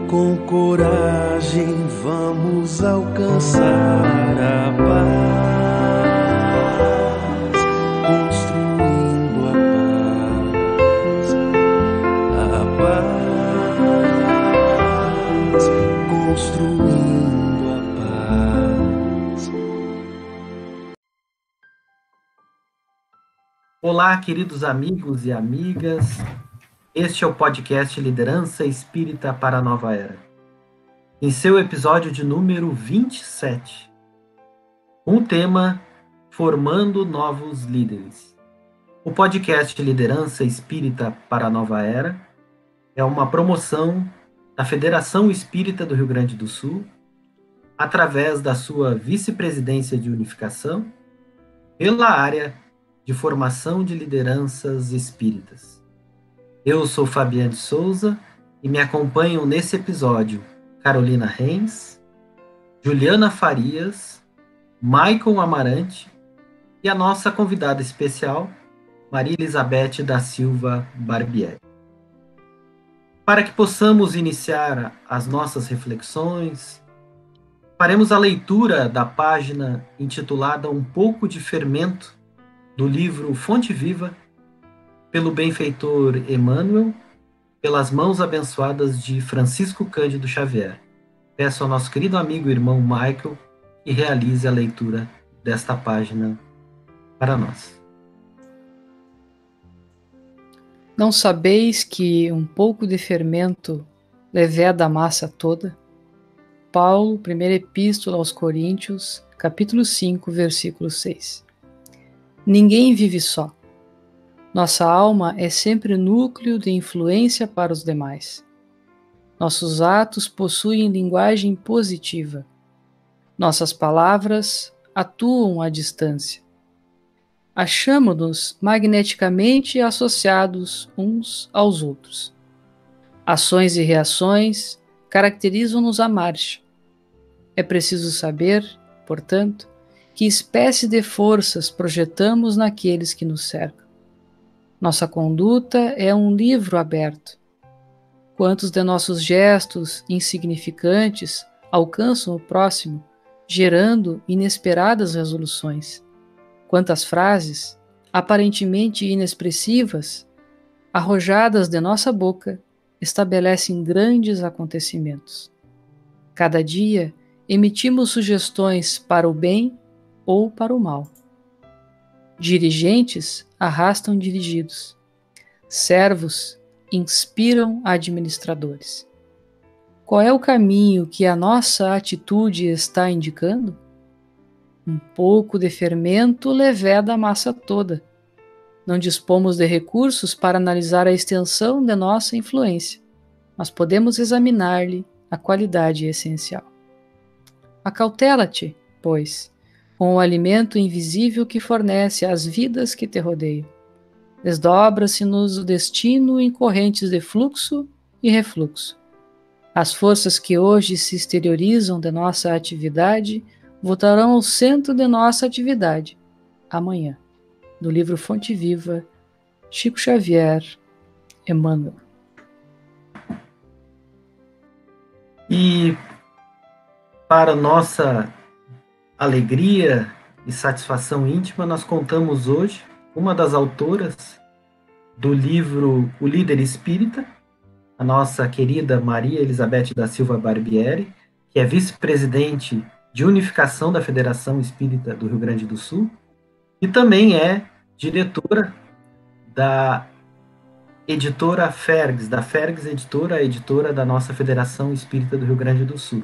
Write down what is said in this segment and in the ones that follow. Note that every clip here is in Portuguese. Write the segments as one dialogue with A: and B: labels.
A: Com coragem vamos alcançar a paz, construindo a paz, construindo a paz.
B: Olá, queridos amigos e amigas. Este é o podcast Liderança Espírita para a Nova Era. Em seu episódio de número 27, um tema: Formando Novos Líderes. O podcast Liderança Espírita para a Nova Era é uma promoção da Federação Espírita do Rio Grande do Sul, através da sua vice-presidência de unificação, pela área de formação de lideranças espíritas. Eu sou Fabiano de Souza e me acompanham nesse episódio Carolina Reis, Juliana Farias, Maicon Amarante e a nossa convidada especial, Maria Elizabeth da Silva Barbieri. Para que possamos iniciar as nossas reflexões, faremos a leitura da página intitulada Um pouco de Fermento, do livro Fonte Viva, pelo benfeitor Emmanuel, pelas mãos abençoadas de Francisco Cândido Xavier. Peço ao nosso querido amigo e irmão Michael que realize a leitura desta página para nós.
C: Não sabeis que um pouco de fermento leveda a massa toda? Paulo, primeira epístola aos Coríntios, capítulo 5, versículo 6. Ninguém vive só. Nossa alma é sempre núcleo de influência para os demais. Nossos atos possuem linguagem positiva. Nossas palavras atuam à distância. Achamo-nos magneticamente associados uns aos outros. Ações e reações caracterizam-nos à marcha. É preciso saber, portanto, que espécie de forças projetamos naqueles que nos cercam. Nossa conduta é um livro aberto. Quantos de nossos gestos insignificantes alcançam o próximo, gerando inesperadas resoluções? Quantas frases, aparentemente inexpressivas, arrojadas de nossa boca, estabelecem grandes acontecimentos? Cada dia emitimos sugestões para o bem ou para o mal. Dirigentes arrastam dirigidos. Servos inspiram administradores. Qual é o caminho que a nossa atitude está indicando? Um pouco de fermento leveda a massa toda. Não dispomos de recursos para analisar a extensão de nossa influência, mas podemos examinar-lhe a qualidade essencial. Acautela-te, pois, com o alimento invisível que fornece às vidas que te rodeiam. Desdobra-se-nos o destino em correntes de fluxo e refluxo. As forças que hoje se exteriorizam de nossa atividade voltarão ao centro de nossa atividade, amanhã. Do livro Fonte Viva, Chico Xavier, Emmanuel.
B: E para nossa alegria e satisfação íntima, nós contamos hoje uma das autoras do livro O Líder Espírita, a nossa querida Maria Elizabeth da Silva Barbieri, que é vice-presidente de unificação da Federação Espírita do Rio Grande do Sul, e também é diretora da editora Fergs, da Fergs Editora, a editora da nossa Federação Espírita do Rio Grande do Sul.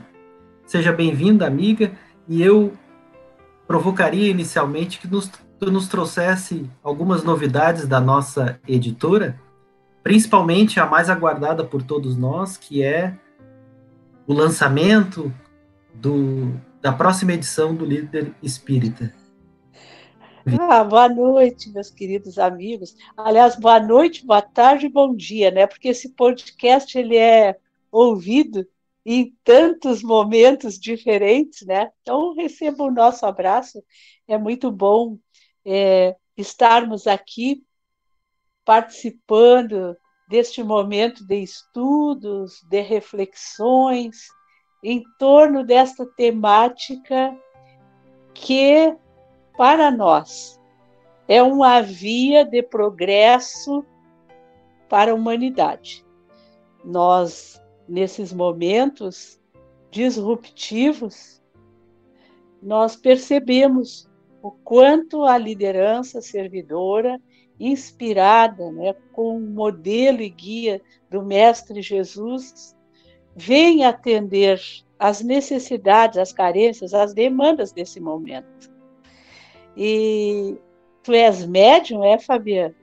B: Seja bem-vinda, amiga, e eu provocaria inicialmente que tu nos trouxesse algumas novidades da nossa editora, principalmente a mais aguardada por todos nós, que é o lançamento da próxima edição do Líder Espírita.
D: Boa noite, meus queridos amigos. Aliás, boa noite, boa tarde, bom dia, né? Porque esse podcast ele é ouvido em tantos momentos diferentes, né? Então, receba o nosso abraço. É muito bom estarmos aqui participando deste momento de estudos, de reflexões, em torno desta temática que, para nós, é uma via de progresso para a humanidade. Nós, nesses momentos disruptivos, nós percebemos o quanto a liderança servidora, inspirada, né, com o modelo e guia do Mestre Jesus, vem atender às necessidades, às carências, às demandas desse momento. E tu és médium, Fabiana?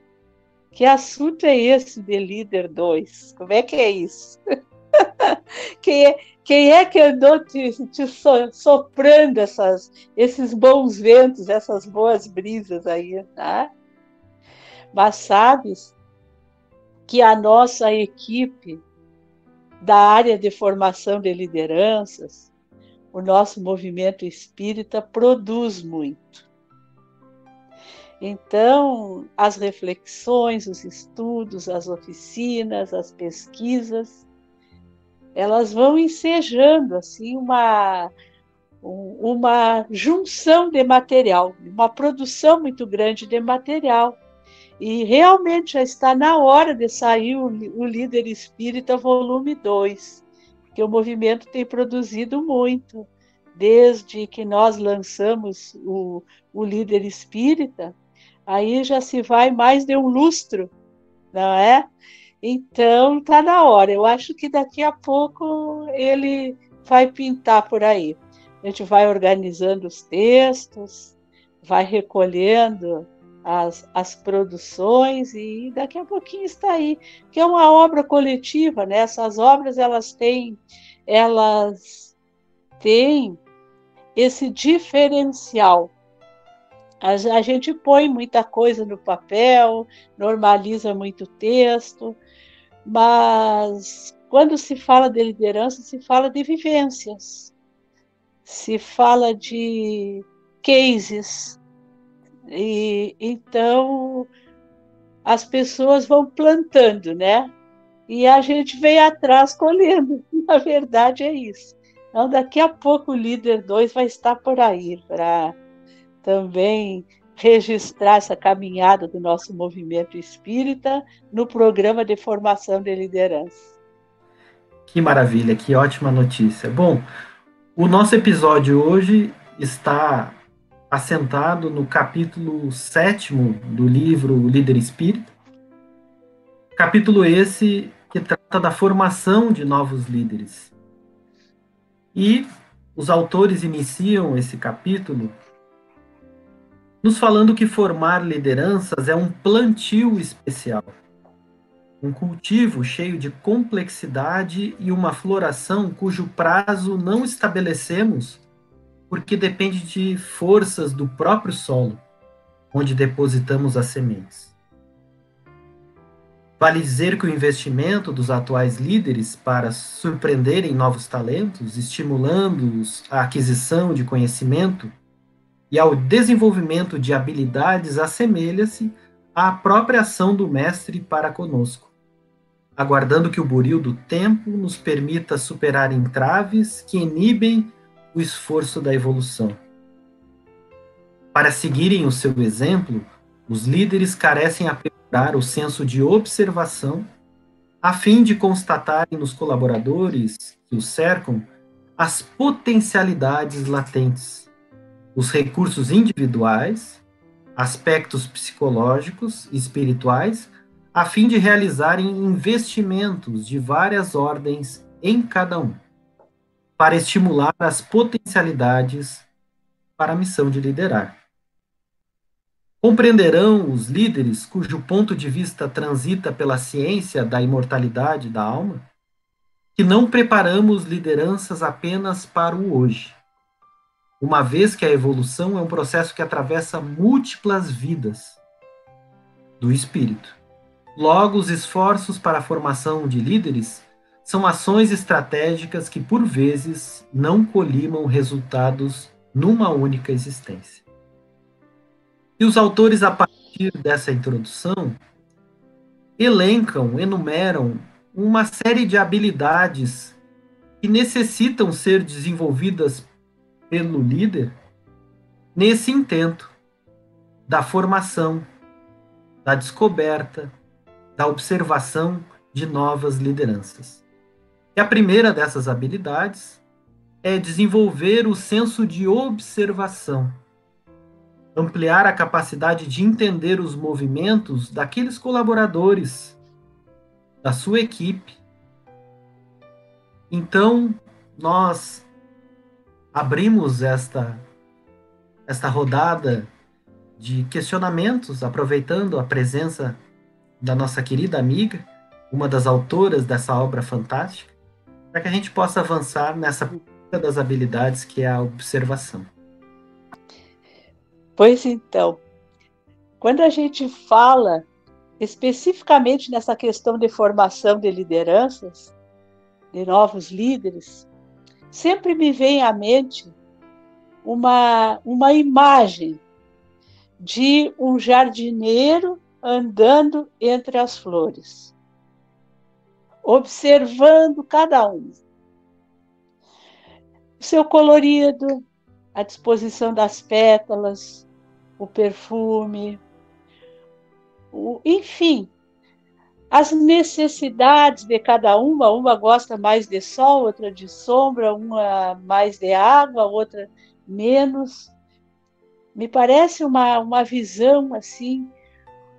D: Que assunto é esse de líder 2? Como é que é isso? Quem é que andou te soprando esses bons ventos, essas boas brisas aí, tá? Mas sabes que a nossa equipe da área de formação de lideranças, o nosso movimento espírita produz muito. Então, as reflexões, os estudos, as oficinas, as pesquisas, elas vão ensejando assim uma junção de material, uma produção muito grande de material. E realmente já está na hora de sair o Líder Espírita volume 2, porque o movimento tem produzido muito. Desde que nós lançamos o Líder Espírita, aí já se vai mais de um lustro, não é? Então, está na hora. Eu acho que daqui a pouco ele vai pintar por aí. A gente vai organizando os textos, vai recolhendo as produções e daqui a pouquinho está aí. Que é uma obra coletiva, né? Essas obras elas têm esse diferencial. A gente põe muita coisa no papel, normaliza muito texto, mas quando se fala de liderança, se fala de vivências, se fala de cases, e então as pessoas vão plantando, né? E a gente vem atrás colhendo. Na verdade é isso. Então daqui a pouco o Líder 2 vai estar por aí para também registrar essa caminhada do nosso movimento espírita no programa de formação de liderança.
B: Que maravilha, que ótima notícia. Bom, o nosso episódio hoje está assentado no capítulo 7º do livro O Líder Espírita. Capítulo esse que trata da formação de novos líderes. E os autores iniciam esse capítulo nos falando que formar lideranças é um plantio especial, um cultivo cheio de complexidade e uma floração cujo prazo não estabelecemos porque depende de forças do próprio solo, onde depositamos as sementes. Vale dizer que o investimento dos atuais líderes para surpreenderem novos talentos, estimulando-os à aquisição de conhecimento e ao desenvolvimento de habilidades, assemelha-se à própria ação do Mestre para conosco, aguardando que o buril do tempo nos permita superar entraves que inibem o esforço da evolução. Para seguirem o seu exemplo, os líderes carecem aprimorar o senso de observação, a fim de constatarem nos colaboradores que os cercam as potencialidades latentes, os recursos individuais, aspectos psicológicos e espirituais, a fim de realizarem investimentos de várias ordens em cada um, para estimular as potencialidades para a missão de liderar. Compreenderão os líderes cujo ponto de vista transita pela ciência da imortalidade da alma, que não preparamos lideranças apenas para o hoje, uma vez que a evolução é um processo que atravessa múltiplas vidas do espírito. Logo, os esforços para a formação de líderes são ações estratégicas que, por vezes, não colimam resultados numa única existência. E os autores, a partir dessa introdução, elencam, enumeram uma série de habilidades que necessitam ser desenvolvidas pelo líder nesse intento da formação, da descoberta, da observação de novas lideranças. E a primeira dessas habilidades é desenvolver o senso de observação, ampliar a capacidade de entender os movimentos daqueles colaboradores da sua equipe. Então, nós abrimos esta rodada de questionamentos, aproveitando a presença da nossa querida amiga, uma das autoras dessa obra fantástica, para que a gente possa avançar nessa primeira das habilidades, que é a observação.
D: Pois então, quando a gente fala especificamente nessa questão de formação de lideranças, de novos líderes, sempre me vem à mente uma imagem de um jardineiro andando entre as flores, observando cada um. O seu colorido, a disposição das pétalas, o perfume, enfim, as necessidades de cada uma gosta mais de sol, outra de sombra, uma mais de água, outra menos. Me parece uma visão assim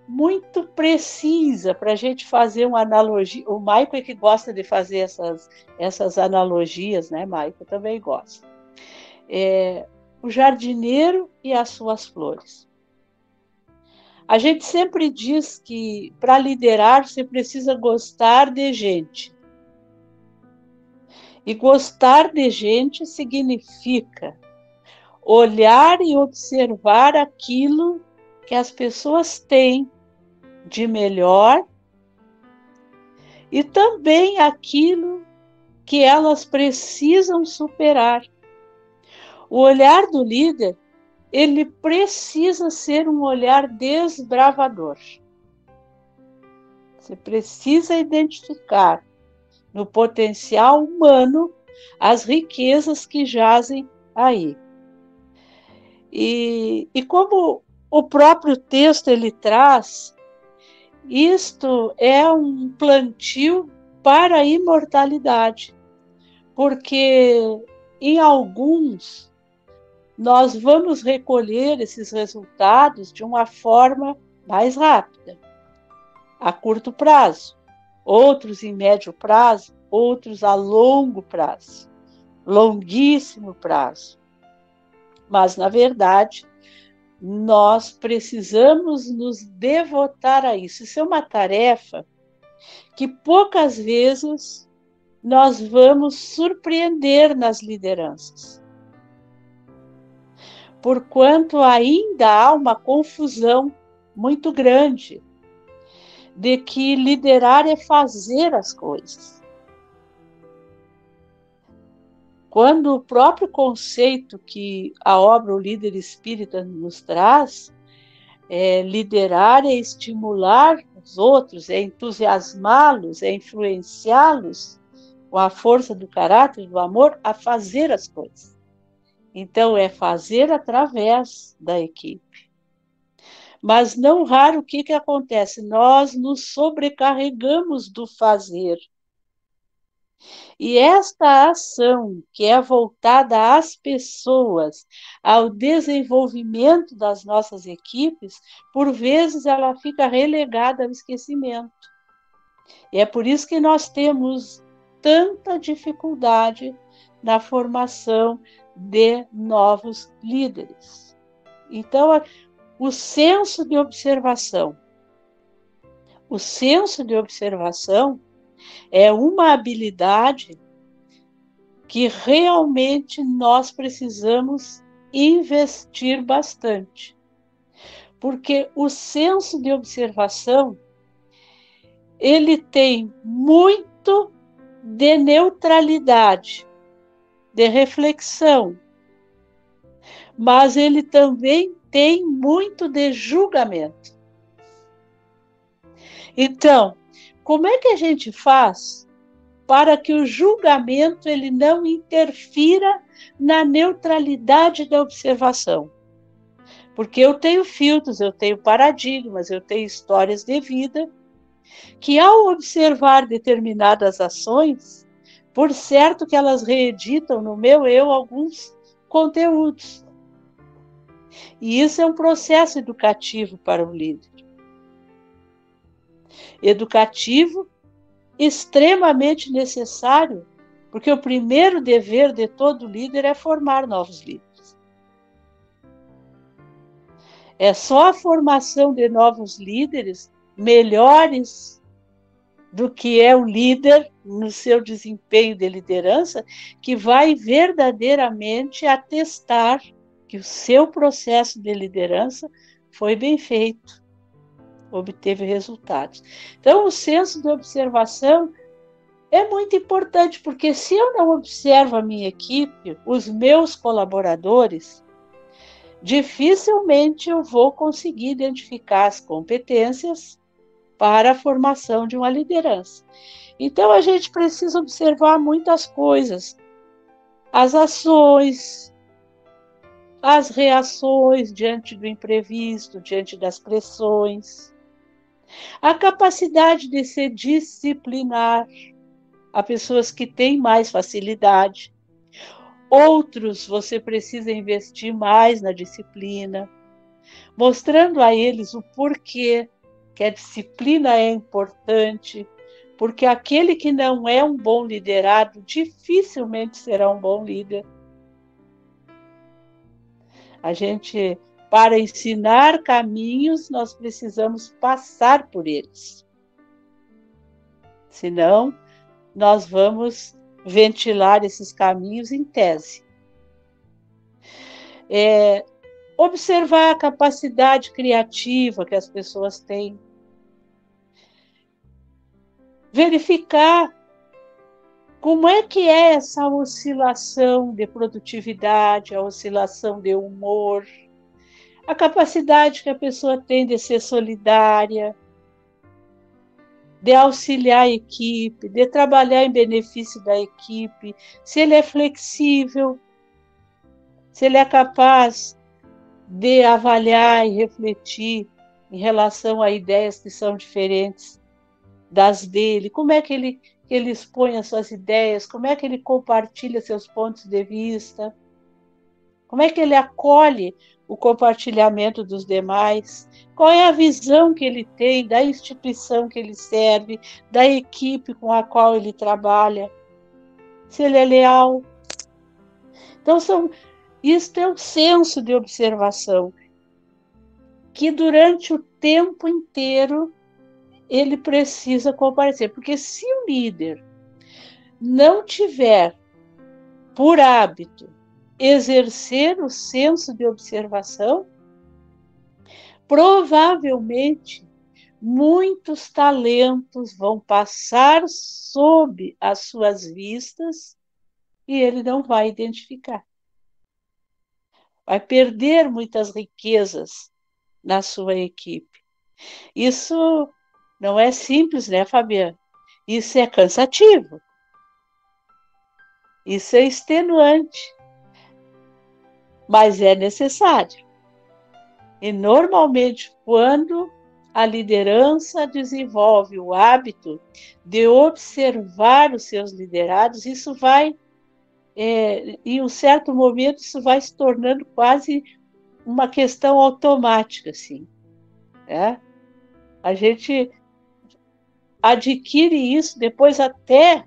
D: muito precisa para a gente fazer uma analogia. O Maico é que gosta de fazer essas analogias, né, Maico? Também gosta. O jardineiro e as suas flores. A gente sempre diz que para liderar você precisa gostar de gente. E gostar de gente significa olhar e observar aquilo que as pessoas têm de melhor e também aquilo que elas precisam superar. O olhar do líder, ele precisa ser um olhar desbravador. Você precisa identificar no potencial humano as riquezas que jazem aí. E como o próprio texto ele traz, isto é um plantio para a imortalidade, porque em alguns nós vamos recolher esses resultados de uma forma mais rápida, a curto prazo, outros em médio prazo, outros a longo prazo, longuíssimo prazo. Mas, na verdade, nós precisamos nos devotar a isso. Isso é uma tarefa que poucas vezes nós vamos surpreender nas lideranças. Porquanto ainda há uma confusão muito grande de que liderar é fazer as coisas. Quando o próprio conceito que a obra O Líder Espírita nos traz, liderar é estimular os outros, é entusiasmá-los, é influenciá-los com a força do caráter, do amor, a fazer as coisas. Então, é fazer através da equipe. Mas não raro o que acontece? Nós nos sobrecarregamos do fazer. E esta ação, que é voltada às pessoas, ao desenvolvimento das nossas equipes, por vezes ela fica relegada ao esquecimento. E é por isso que nós temos tanta dificuldade na formação de novos líderes. Então, o senso de observação. O senso de observação é uma habilidade que realmente nós precisamos investir bastante. Porque o senso de observação, ele tem muito de neutralidade, de reflexão, mas ele também tem muito de julgamento. Então, como é que a gente faz para que o julgamento ele não interfira na neutralidade da observação? Porque eu tenho filtros, eu tenho paradigmas, eu tenho histórias de vida que, ao observar determinadas ações, por certo que elas reeditam no meu eu alguns conteúdos. E isso é um processo educativo para o líder. Educativo extremamente necessário, porque o primeiro dever de todo líder é formar novos líderes. É só a formação de novos líderes melhores do que é o líder no seu desempenho de liderança que vai verdadeiramente atestar que o seu processo de liderança foi bem feito, obteve resultados. Então, o senso de observação é muito importante, porque se eu não observo a minha equipe, os meus colaboradores, dificilmente eu vou conseguir identificar as competências para a formação de uma liderança. Então, a gente precisa observar muitas coisas. As ações, as reações diante do imprevisto, diante das pressões, a capacidade de se disciplinar. Há pessoas que têm mais facilidade. Outros, você precisa investir mais na disciplina, mostrando a eles o porquê que a disciplina é importante, porque aquele que não é um bom liderado dificilmente será um bom líder. A gente, para ensinar caminhos, nós precisamos passar por eles. Senão, nós vamos ventilar esses caminhos em tese. Observar a capacidade criativa que as pessoas têm. Verificar como é que é essa oscilação de produtividade, a oscilação de humor, a capacidade que a pessoa tem de ser solidária, de auxiliar a equipe, de trabalhar em benefício da equipe, se ele é flexível, se ele é capaz de avaliar e refletir em relação a ideias que são diferentes das dele, como é que ele expõe as suas ideias, como é que ele compartilha seus pontos de vista, como é que ele acolhe o compartilhamento dos demais, qual é a visão que ele tem da instituição que ele serve, da equipe com a qual ele trabalha, se ele é leal. Então, isto é um senso de observação que durante o tempo inteiro ele precisa comparecer, porque se o líder não tiver por hábito exercer o senso de observação, provavelmente muitos talentos vão passar sob as suas vistas e ele não vai identificar. Vai perder muitas riquezas na sua equipe. Isso não é simples, né, Fabiana? Isso é cansativo. Isso é extenuante. Mas é necessário. E normalmente, quando a liderança desenvolve o hábito de observar os seus liderados, isso vai, em um certo momento, isso vai se tornando quase uma questão automática, assim. Né? A gente adquire isso depois até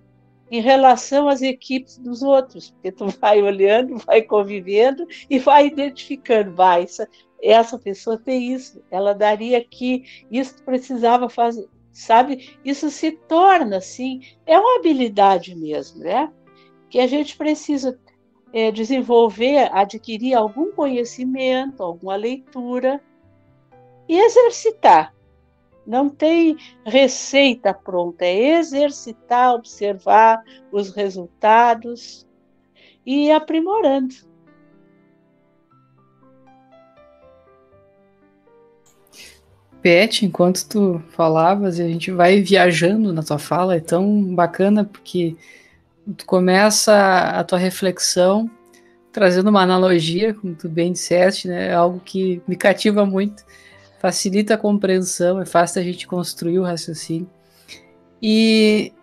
D: em relação às equipes dos outros, porque tu vai olhando, vai convivendo e vai identificando, essa pessoa tem isso, ela daria aqui, isso precisava fazer, sabe? Isso se torna, assim, é uma habilidade mesmo, né? Que a gente precisa desenvolver, adquirir algum conhecimento, alguma leitura e exercitar. Não tem receita pronta, é exercitar, observar os resultados e ir aprimorando.
C: Pet, enquanto tu falavas, e a gente vai viajando na tua fala, é tão bacana porque tu começa a tua reflexão trazendo uma analogia, como tu bem disseste, né? É algo que me cativa muito, facilita a compreensão, é fácil a gente construir o raciocínio. E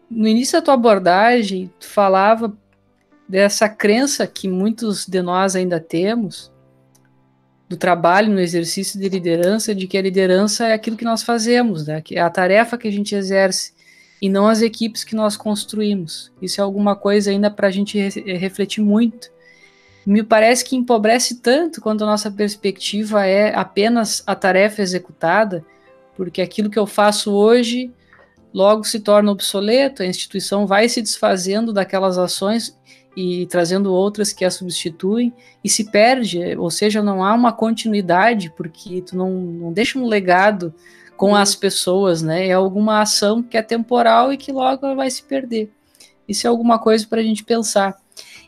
C: no início da tua abordagem, tu falava dessa crença que muitos de nós ainda temos, do trabalho no exercício de liderança, de que a liderança é aquilo que nós fazemos, né? Que é a tarefa que a gente exerce, e não as equipes que nós construímos. Isso é alguma coisa ainda para a gente refletir muito. Me parece que empobrece tanto quando a nossa perspectiva é apenas a tarefa executada, porque aquilo que eu faço hoje logo se torna obsoleto, a instituição vai se desfazendo daquelas ações e trazendo outras que a substituem e se perde, ou seja, não há uma continuidade, porque tu não deixa um legado com as pessoas, né? É alguma ação que é temporal e que logo ela vai se perder. Isso é alguma coisa para a gente pensar.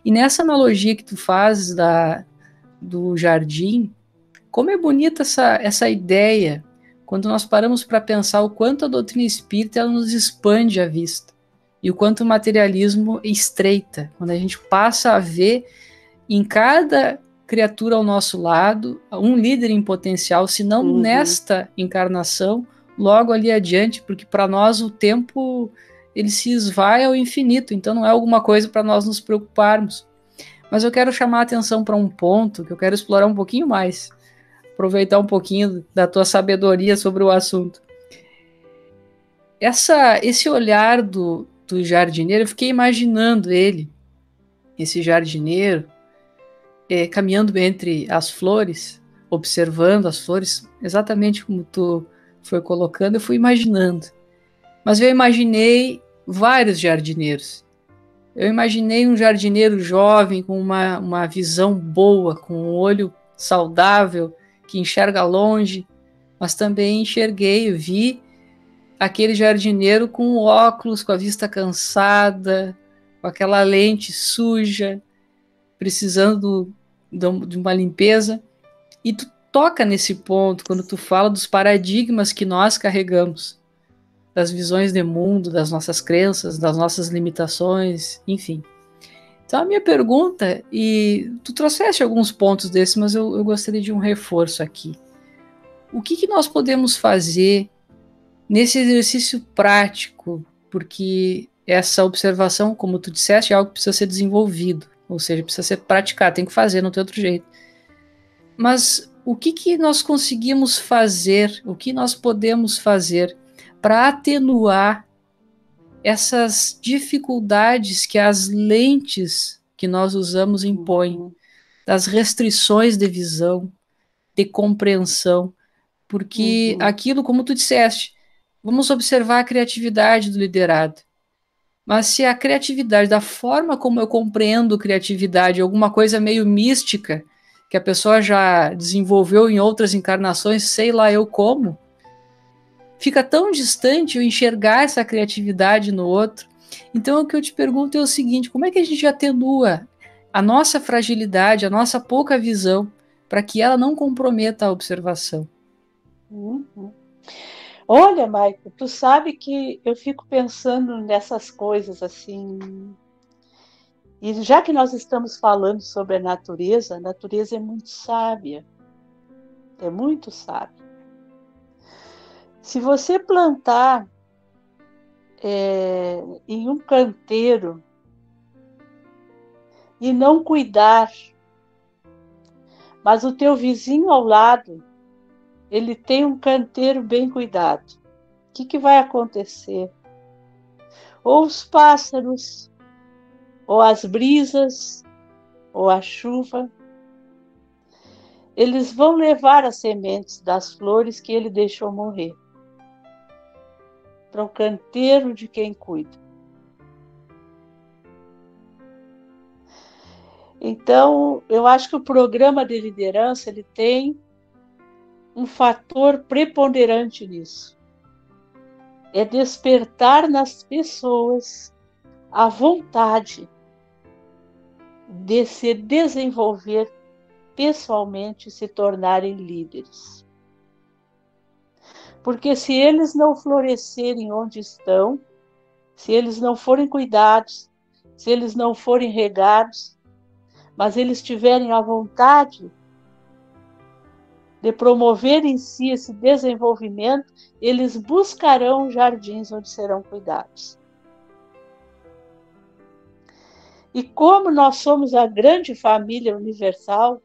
C: E nessa analogia que tu fazes do jardim, como é bonita essa ideia, quando nós paramos para pensar o quanto a doutrina espírita ela nos expande a vista, e o quanto o materialismo estreita, quando a gente passa a ver em cada criatura ao nosso lado um líder em potencial, se não nesta encarnação, logo ali adiante, porque para nós o tempo ele se esvai ao infinito, então não é alguma coisa para nós nos preocuparmos. Mas eu quero chamar a atenção para um ponto que eu quero explorar um pouquinho mais, aproveitar um pouquinho da tua sabedoria sobre o assunto. Esse olhar do jardineiro, eu fiquei imaginando esse jardineiro, caminhando entre as flores, observando as flores, exatamente como tu foi colocando, eu fui imaginando. Mas eu imaginei vários jardineiros. Eu imaginei um jardineiro jovem com uma visão boa, com um olho saudável, que enxerga longe, mas também vi aquele jardineiro com óculos, com a vista cansada, com aquela lente suja, precisando de uma limpeza. E tu toca nesse ponto quando tu fala dos paradigmas que nós carregamos, das visões de mundo, das nossas crenças, das nossas limitações, enfim. Então a minha pergunta, e tu trouxeste alguns pontos desses, mas eu gostaria de um reforço aqui. O que nós podemos fazer nesse exercício prático? Porque essa observação, como tu disseste, é algo que precisa ser desenvolvido, ou seja, precisa ser praticado, tem que fazer, não tem outro jeito. Mas o que nós conseguimos fazer, o que nós podemos fazer para atenuar essas dificuldades que as lentes que nós usamos impõem, das restrições de visão, de compreensão, porque aquilo, como tu disseste, vamos observar a criatividade do liderado. Mas se a criatividade, da forma como eu compreendo criatividade, alguma coisa meio mística, que a pessoa já desenvolveu em outras encarnações, sei lá eu como, fica tão distante eu enxergar essa criatividade no outro. Então o que eu te pergunto é o seguinte, como é que a gente atenua a nossa fragilidade, a nossa pouca visão, para que ela não comprometa a observação?
D: Olha, Maico, tu sabe que eu fico pensando nessas coisas assim. E já que nós estamos falando sobre a natureza é muito sábia. É muito sábia. Se você plantar em um canteiro e não cuidar, mas o teu vizinho ao lado, ele tem um canteiro bem cuidado, o que vai acontecer? Ou os pássaros, ou as brisas, ou a chuva, eles vão levar as sementes das flores que ele deixou morrer para o canteiro de quem cuida. Então, eu acho que o programa de liderança ele tem um fator preponderante nisso. É despertar nas pessoas a vontade de se desenvolver pessoalmente e se tornarem líderes. Porque se eles não florescerem onde estão, se eles não forem cuidados, se eles não forem regados, mas eles tiverem a vontade de promover em si esse desenvolvimento, eles buscarão jardins onde serão cuidados. E como nós somos a grande família universal,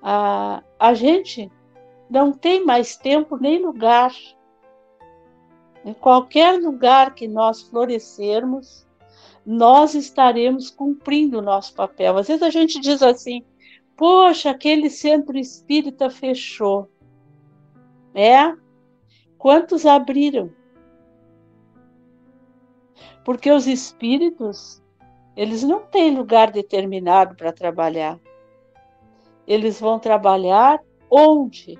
D: a gente não tem mais tempo nem lugar. Em qualquer lugar que nós florescermos, nós estaremos cumprindo o nosso papel. Às vezes a gente diz assim, poxa, aquele centro espírita fechou. Quantos abriram? Porque os espíritos, eles não têm lugar determinado para trabalhar. Eles vão trabalhar onde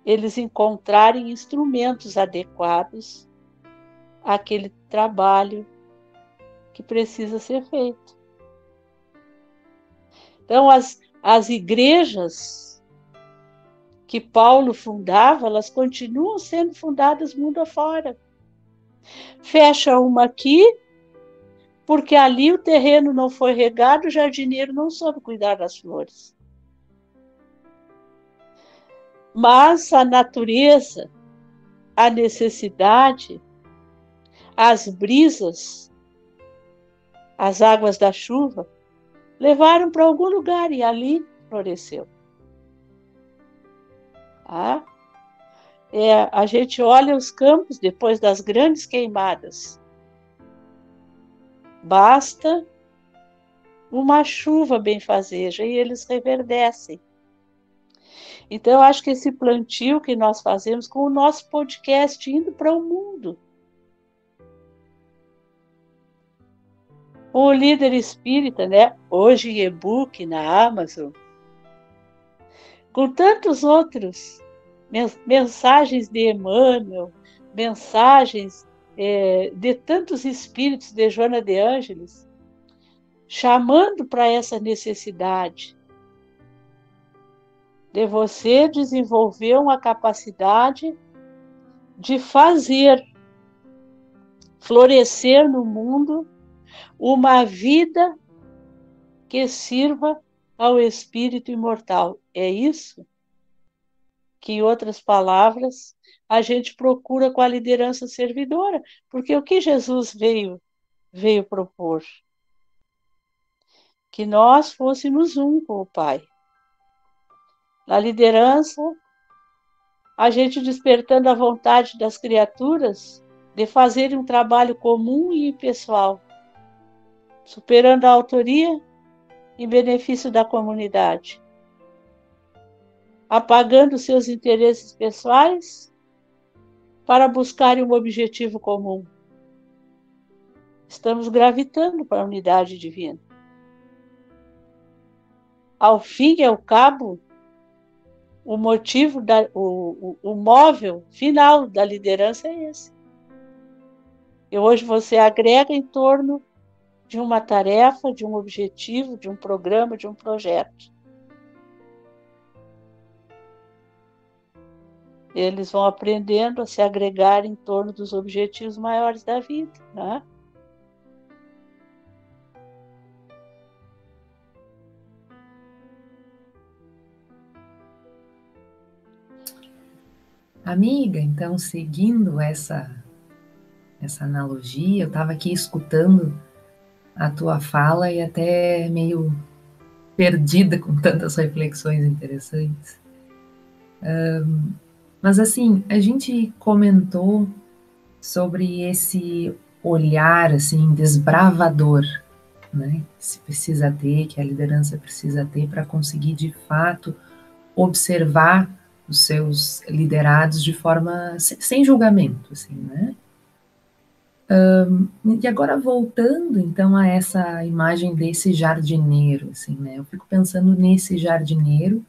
D: eles encontrarem instrumentos adequados àquele trabalho que precisa ser feito. Então, as igrejas que Paulo fundava, elas continuam sendo fundadas mundo afora. Fecha uma aqui, porque ali o terreno não foi regado, o jardineiro não soube cuidar das flores. Mas a natureza, a necessidade, as brisas, as águas da chuva, levaram para algum lugar e ali floresceu. A gente olha os campos depois das grandes queimadas. Basta uma chuva benfazeja e eles reverdecem. Então, eu acho que esse plantio que nós fazemos com o nosso podcast indo para o mundo. O líder espírita, hoje em e-book na Amazon, com tantos outros, mensagens de Emmanuel, mensagens de tantos espíritos de Joana de Ângeles, chamando para essa necessidade de você desenvolver uma capacidade de fazer florescer no mundo uma vida que sirva ao espírito imortal. É isso que, em outras palavras, a gente procura com a liderança servidora, porque o que Jesus veio propor? Que nós fôssemos um com o Pai. Na liderança, a gente despertando a vontade das criaturas de fazerem um trabalho comum e pessoal, superando a autoria em benefício da comunidade, apagando seus interesses pessoais para buscarem um objetivo comum. Estamos gravitando para a unidade divina. Ao fim e ao cabo, o motivo, o móvel final da liderança é esse. E hoje você agrega em torno de uma tarefa, de um objetivo, de um programa, de um projeto. Eles vão aprendendo a se agregar em torno dos objetivos maiores da vida, né?
E: Amiga, então, seguindo essa analogia, eu estava aqui escutando a tua fala e até meio perdida com tantas reflexões interessantes. Mas assim, a gente comentou sobre esse olhar assim desbravador, né? Que se precisa ter, que a liderança precisa ter para conseguir de fato observar os seus liderados de forma sem julgamento, assim, né? E agora voltando então a essa imagem desse jardineiro, assim, né? Eu fico pensando nesse jardineiro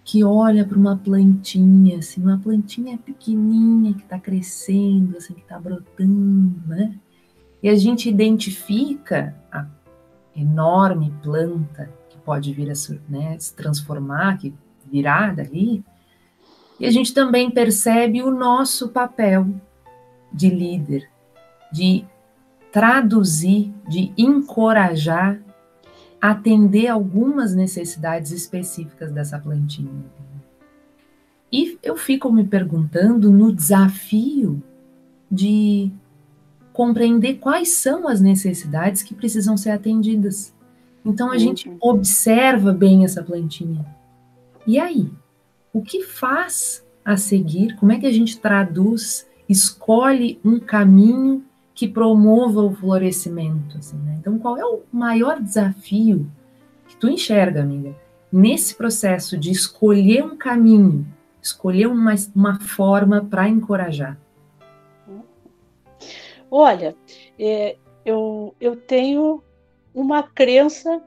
E: que olha para uma plantinha, assim, uma plantinha pequenininha que está crescendo, assim, que está brotando, né? E a gente identifica a enorme planta que pode vir a se transformar, que virá dali, E a gente também percebe o nosso papel de líder, de traduzir, de encorajar, atender algumas necessidades específicas dessa plantinha. E eu fico me perguntando no desafio de compreender quais são as necessidades que precisam ser atendidas. Então a gente observa bem essa plantinha. E aí? O que faz a seguir? Como é que a gente traduz, escolhe um caminho que promova o florescimento? Assim, né? Então, qual é o maior desafio que tu enxerga, amiga, nesse processo de escolher um caminho, escolher uma forma para encorajar?
D: Olha, eu tenho uma crença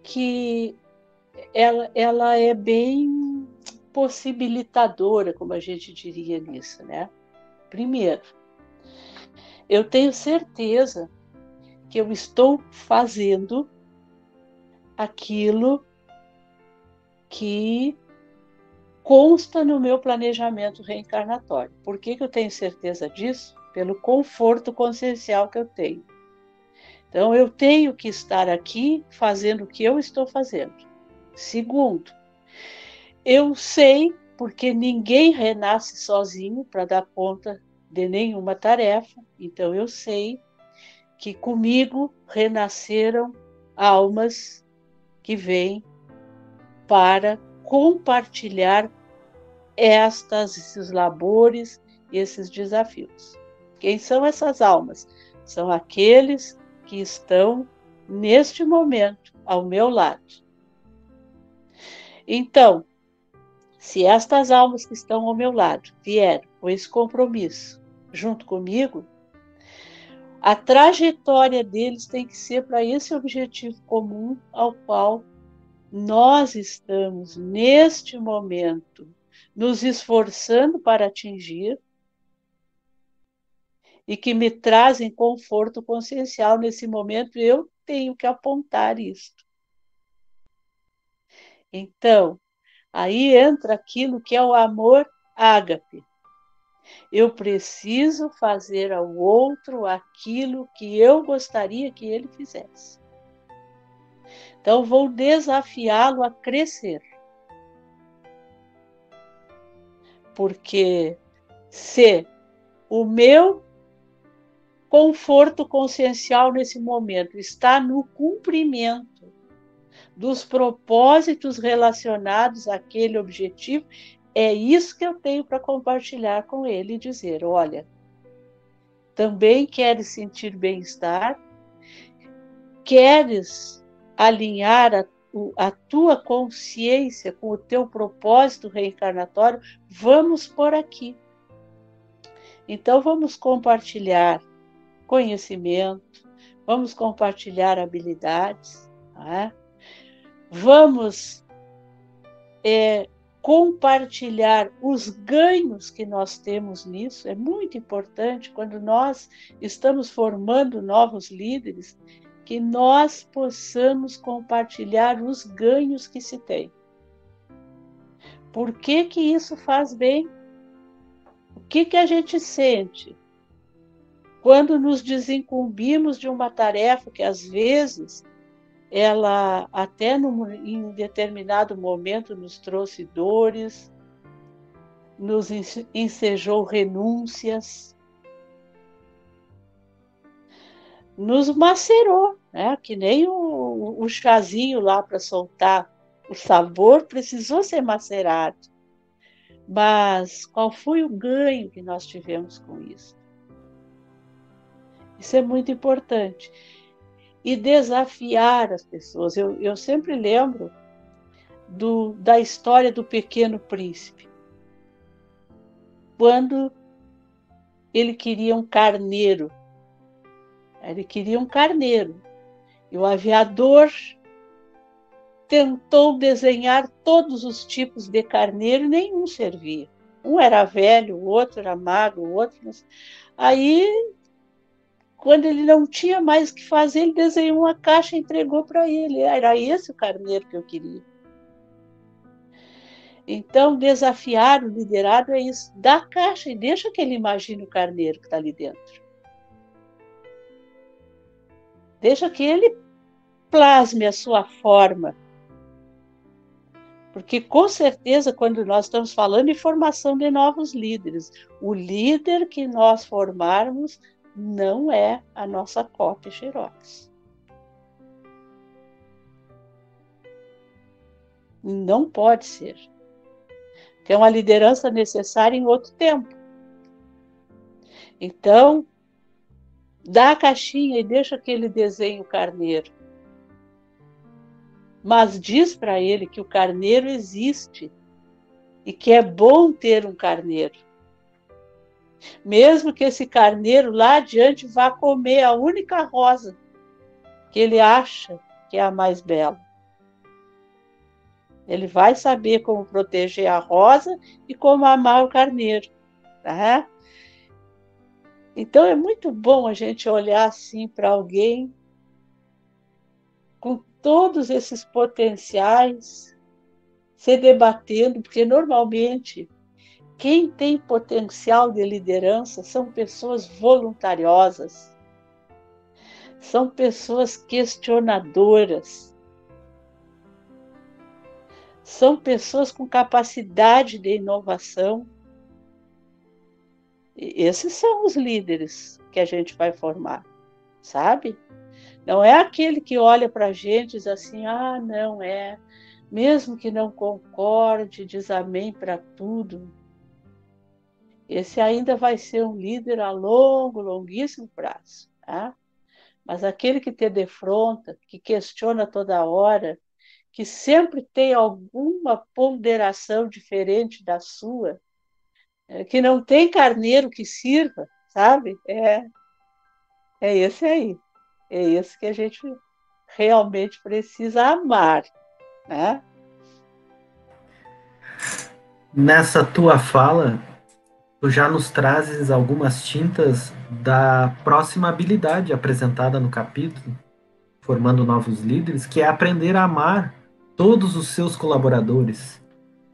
D: que ela é bem possibilitadora, como a gente diria nisso, né? Primeiro, eu tenho certeza que eu estou fazendo aquilo que consta no meu planejamento reencarnatório. Por que eu tenho certeza disso? Pelo conforto consciencial que eu tenho. Então, eu tenho que estar aqui fazendo o que eu estou fazendo. Segundo, eu sei, porque ninguém renasce sozinho para dar conta de nenhuma tarefa, então eu sei que comigo renasceram almas que vêm para compartilhar esses labores e esses desafios. Quem são essas almas? São aqueles que estão neste momento ao meu lado. Então, se estas almas que estão ao meu lado vieram com esse compromisso junto comigo, a trajetória deles tem que ser para esse objetivo comum ao qual nós estamos, neste momento, nos esforçando para atingir e que me trazem conforto consciencial nesse momento, eu tenho que apontar isso. Então, aí entra aquilo que é o amor ágape. Eu preciso fazer ao outro aquilo que eu gostaria que ele fizesse. Então, vou desafiá-lo a crescer. Porque se o meu conforto consciencial nesse momento está no cumprimento dos propósitos relacionados àquele objetivo, é isso que eu tenho para compartilhar com ele e dizer, olha, também queres sentir bem-estar, queres alinhar a tua consciência com o teu propósito reencarnatório, vamos por aqui. Então, vamos compartilhar conhecimento, vamos compartilhar habilidades, né? Vamos compartilhar os ganhos que nós temos nisso. É muito importante, quando nós estamos formando novos líderes, que nós possamos compartilhar os ganhos que se tem. Por que que isso faz bem? O que que a gente sente quando nos desincumbimos de uma tarefa que, às vezes, ela até em determinado momento nos trouxe dores, nos ensejou renúncias, nos macerou, né? Que nem o chazinho lá para soltar o sabor precisou ser macerado. Mas qual foi o ganho que nós tivemos com isso? Isso é muito importante. E desafiar as pessoas. Eu sempre lembro da história do Pequeno Príncipe. Quando ele queria um carneiro. Ele queria um carneiro. E o aviador tentou desenhar todos os tipos de carneiro e nenhum servia. Um era velho, o outro era magro, o outro... Aí, quando ele não tinha mais o que fazer, ele desenhou uma caixa e entregou para ele. Era esse o carneiro que eu queria. Então, desafiar o liderado é isso. Dá a caixa e deixa que ele imagine o carneiro que está ali dentro. Deixa que ele plasme a sua forma. Porque, com certeza, quando nós estamos falando em formação de novos líderes, o líder que nós formarmos não é a nossa cópia xerox. Não pode ser. É uma liderança necessária em outro tempo. Então, dá a caixinha e deixa que ele desenhe o carneiro. Mas diz para ele que o carneiro existe e que é bom ter um carneiro. Mesmo que esse carneiro lá adiante vá comer a única rosa que ele acha que é a mais bela. Ele vai saber como proteger a rosa e como amar o carneiro. Tá? Então é muito bom a gente olhar assim para alguém com todos esses potenciais, se debatendo, porque normalmente quem tem potencial de liderança são pessoas voluntariosas, são pessoas questionadoras, são pessoas com capacidade de inovação. E esses são os líderes que a gente vai formar, sabe? Não é aquele que olha para a gente e diz assim, não é, mesmo que não concorde, diz amém para tudo. Esse ainda vai ser um líder a longo, longuíssimo prazo. Tá? Mas aquele que te defronta, que questiona toda hora, que sempre tem alguma ponderação diferente da sua, que não tem carneiro que sirva, sabe? É esse aí. É esse que a gente realmente precisa amar, né?
B: Nessa tua fala, tu já nos trazes algumas tintas da próxima habilidade apresentada no capítulo, Formando Novos Líderes, que é aprender a amar todos os seus colaboradores.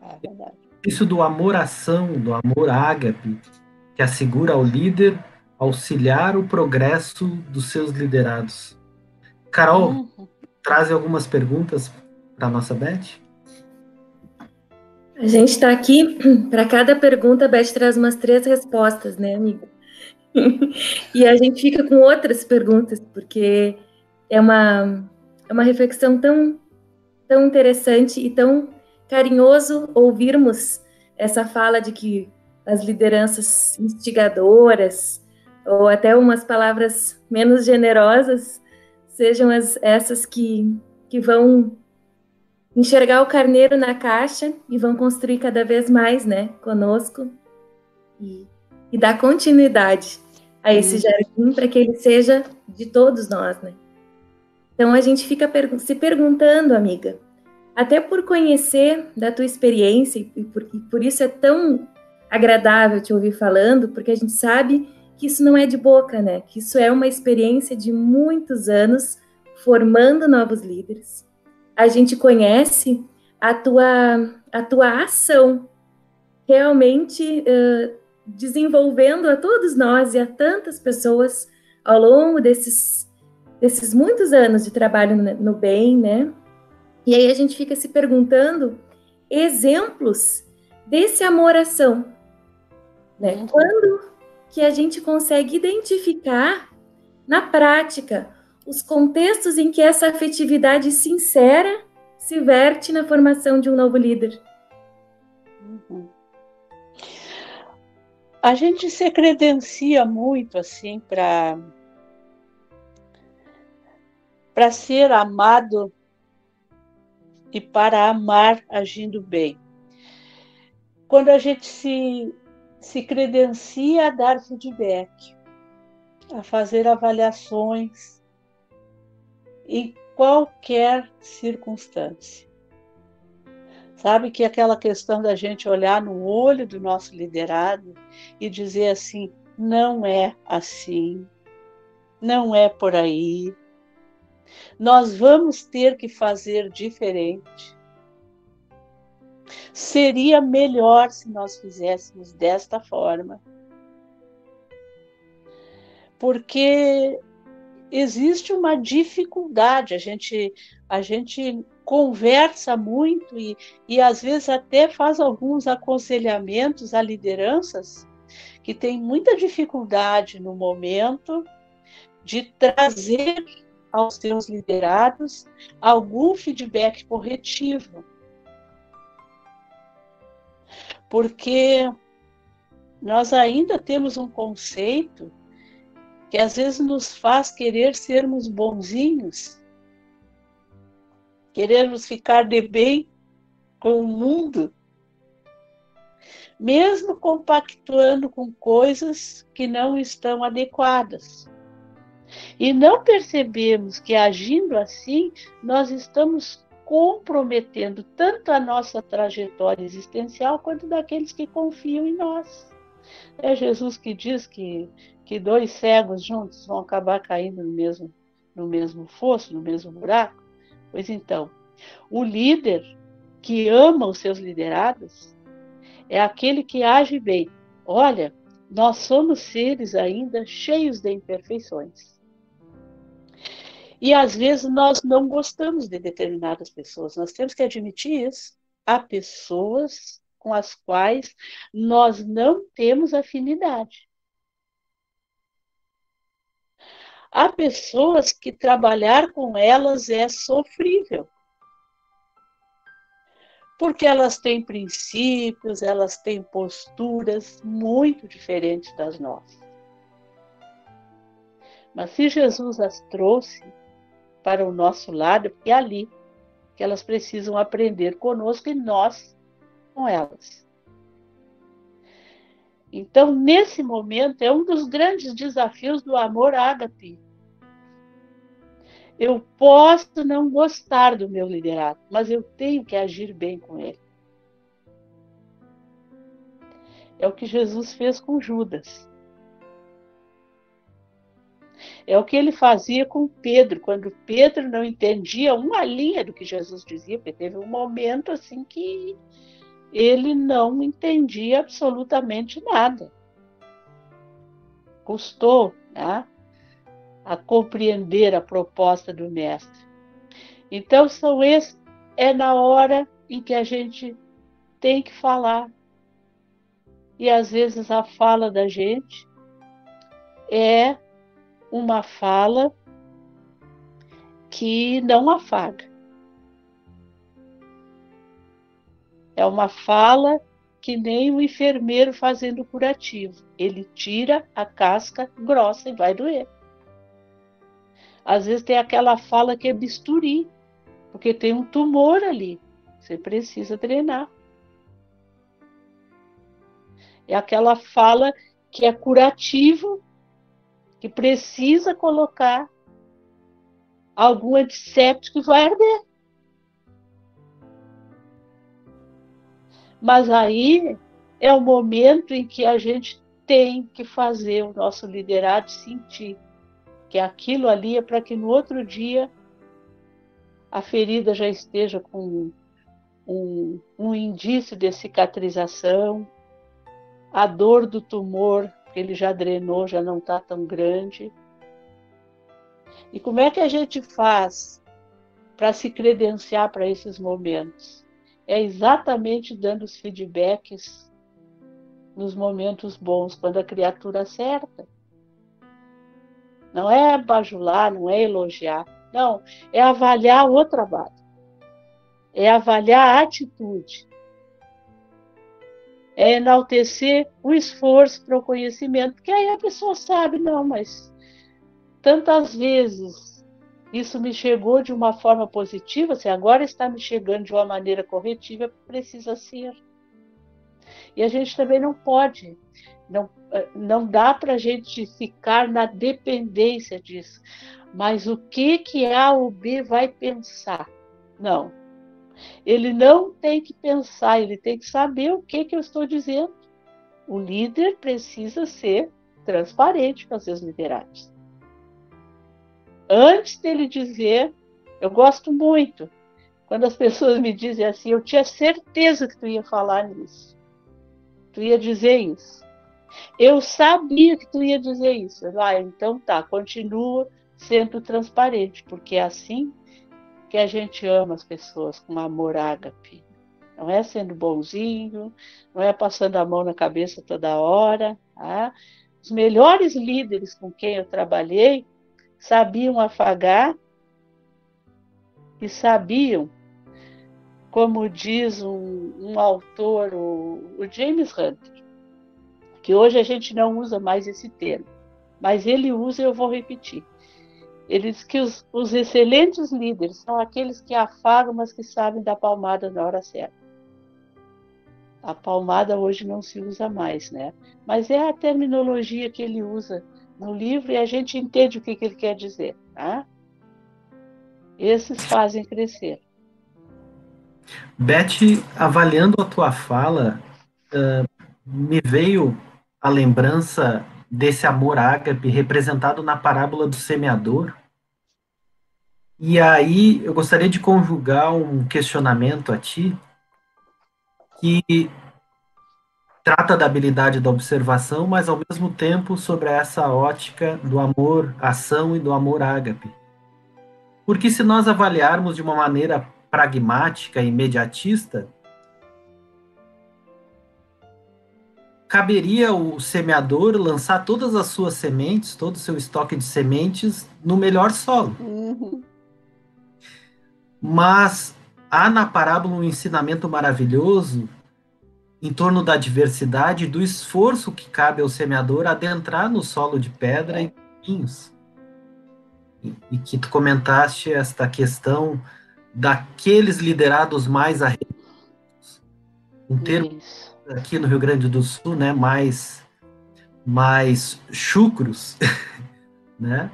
D: É verdade.
B: Isso do amor-ação, do amor ágape, que assegura ao líder auxiliar o progresso dos seus liderados. Carol, traz algumas perguntas para a nossa Beth?
F: A gente está aqui, para cada pergunta, a Beth traz umas 3 respostas, né, amiga? E a gente fica com outras perguntas, porque é uma reflexão tão interessante e tão carinhoso ouvirmos essa fala de que as lideranças instigadoras, ou até umas palavras menos generosas, sejam essas que vão enxergar o carneiro na caixa e vão construir cada vez mais, né, conosco e dar continuidade a esse jardim para que ele seja de todos nós, né? Então a gente fica se perguntando, amiga, até por conhecer da tua experiência e por isso é tão agradável te ouvir falando, porque a gente sabe que isso não é de boca, né? Que isso é uma experiência de muitos anos formando novos líderes. A gente conhece a tua ação realmente desenvolvendo a todos nós e a tantas pessoas ao longo desses muitos anos de trabalho no bem, né? E aí a gente fica se perguntando exemplos desse amor-ação, né? Quando que a gente consegue identificar na prática os contextos em que essa afetividade sincera se verte na formação de um novo líder?
D: A gente se credencia muito assim para ser amado e para amar agindo bem. Quando a gente se credencia a dar feedback, a fazer avaliações em qualquer circunstância. Sabe que aquela questão da gente olhar no olho do nosso liderado e dizer assim, não é assim, não é por aí, nós vamos ter que fazer diferente. Seria melhor se nós fizéssemos desta forma, porque existe uma dificuldade, a gente conversa muito e às vezes até faz alguns aconselhamentos a lideranças que têm muita dificuldade no momento de trazer aos seus liderados algum feedback corretivo. Porque nós ainda temos um conceito que às vezes nos faz querer sermos bonzinhos, querermos ficar de bem com o mundo, mesmo compactuando com coisas que não estão adequadas. E não percebemos que, agindo assim, nós estamos comprometendo tanto a nossa trajetória existencial quanto daqueles que confiam em nós. É Jesus que diz que dois cegos juntos vão acabar caindo no mesmo fosso, no mesmo buraco. Pois então, o líder que ama os seus liderados é aquele que age bem. Olha, nós somos seres ainda cheios de imperfeições. E às vezes nós não gostamos de determinadas pessoas. Nós temos que admitir isso. Há pessoas com as quais nós não temos afinidade. Há pessoas que trabalhar com elas é sofrível. Porque elas têm princípios, elas têm posturas muito diferentes das nossas. Mas se Jesus as trouxe para o nosso lado, é ali que elas precisam aprender conosco e nós com elas. Então, nesse momento, é um dos grandes desafios do amor ágape. Eu posso não gostar do meu liderado, mas eu tenho que agir bem com ele. É o que Jesus fez com Judas. É o que ele fazia com Pedro, quando Pedro não entendia uma linha do que Jesus dizia, porque teve um momento assim que ele não entendia absolutamente nada. Custou, né, a compreender a proposta do mestre. Então, é na hora em que a gente tem que falar. E às vezes a fala da gente é uma fala que não afaga. É uma fala que nem o enfermeiro fazendo curativo. Ele tira a casca grossa e vai doer. Às vezes tem aquela fala que é bisturi, porque tem um tumor ali. Você precisa drenar. É aquela fala que é curativo, que precisa colocar algum antisséptico e vai arder. Mas aí é o momento em que a gente tem que fazer o nosso liderado sentir que aquilo ali é para que no outro dia a ferida já esteja com um indício de cicatrização, a dor do tumor, que ele já drenou, já não está tão grande. E como é que a gente faz para se credenciar para esses momentos? É exatamente dando os feedbacks nos momentos bons, quando a criatura acerta. Não é bajular, não é elogiar. Não, é avaliar o trabalho. É avaliar a atitude. É enaltecer o esforço para o conhecimento, porque aí a pessoa sabe, não, mas tantas vezes isso me chegou de uma forma positiva, se agora está me chegando de uma maneira corretiva, precisa ser. E a gente também não pode, não dá para a gente ficar na dependência disso. Mas o que A ou B vai pensar? Não. Ele não tem que pensar, ele tem que saber o que eu estou dizendo. O líder precisa ser transparente com os seus liderados. Antes dele dizer, eu gosto muito Quando as pessoas me dizem assim, eu tinha certeza que tu ia falar nisso. Tu ia dizer isso. Eu sabia que tu ia dizer isso. Então tá, continua sendo transparente, porque é assim que a gente ama as pessoas, com amor ágape. Não é sendo bonzinho, não é passando a mão na cabeça toda hora. Tá? Os melhores líderes com quem eu trabalhei sabiam afagar e sabiam, como diz um autor, o James Hunter, que hoje a gente não usa mais esse termo, mas ele usa e eu vou repetir. Ele diz que os excelentes líderes são aqueles que afagam, mas que sabem dar palmada na hora certa. A palmada hoje não se usa mais, né? Mas é a terminologia que ele usa no livro e a gente entende o que ele quer dizer. Tá? Esses fazem crescer.
B: Beth, avaliando a tua fala, me veio a lembrança desse amor ágape representado na parábola do semeador. E aí eu gostaria de conjugar um questionamento a ti que trata da habilidade da observação, mas ao mesmo tempo sobre essa ótica do amor ação e do amor ágape. Porque se nós avaliarmos de uma maneira pragmática e imediatista, caberia o semeador lançar todas as suas sementes, todo o seu estoque de sementes no melhor solo. Mas há na parábola um ensinamento maravilhoso em torno da diversidade e do esforço que cabe ao semeador adentrar no solo de pedra e espinhos. E que tu comentaste esta questão daqueles liderados mais arrependidos. Um termo aqui no Rio Grande do Sul, né, mais chucros, né?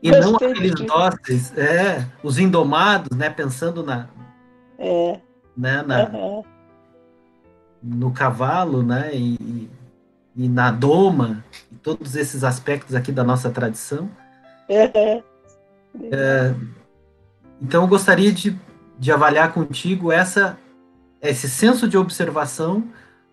B: E não aqueles dóceis, os indomados, né, pensando no cavalo, né, e na doma, e todos esses aspectos aqui da nossa tradição. Então eu gostaria de avaliar contigo esse senso de observação,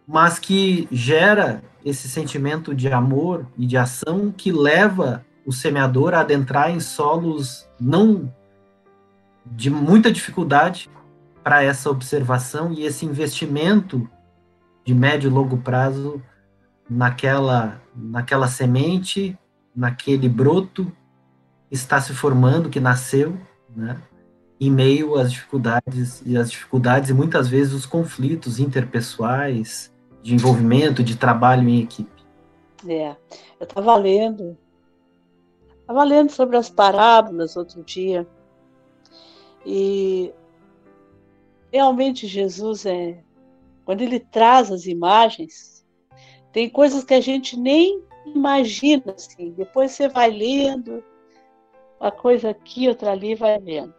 B: mas que gera esse sentimento de amor e de ação que leva o semeador a adentrar em solos não de muita dificuldade para essa observação e esse investimento de médio e longo prazo naquela semente, naquele broto que está se formando, que nasceu, né, em meio às dificuldades e muitas vezes os conflitos interpessoais, de envolvimento, de trabalho em equipe.
D: Eu estava lendo sobre as parábolas outro dia, e realmente Jesus, quando ele traz as imagens, tem coisas que a gente nem imagina, assim, depois você vai lendo, uma coisa aqui, outra ali, vai vendo.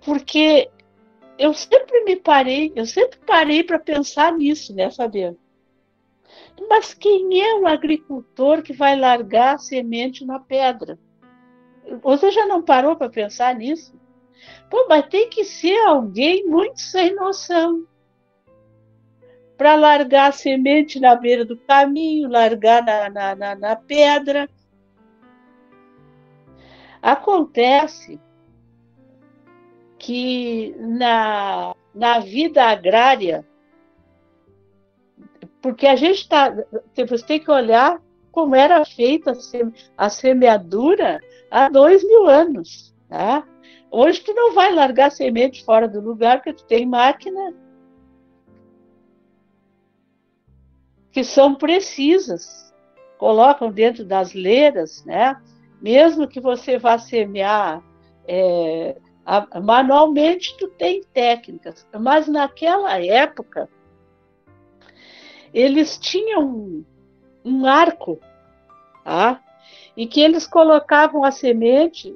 D: Porque eu sempre parei para pensar nisso, né, Fabiana? Mas quem é o agricultor que vai largar a semente na pedra? Você já não parou para pensar nisso? Mas tem que ser alguém muito sem noção para largar a semente na beira do caminho, largar na pedra. Acontece que na vida agrária, porque a gente você tem que olhar como era feita a semeadura há 2000 anos. Tá? Hoje tu não vai largar semente fora do lugar, porque tu tem máquina que são precisas, colocam dentro das leiras, né? Mesmo que você vá semear manualmente, tu tem técnicas, mas naquela época eles tinham um arco, tá? E que eles colocavam a semente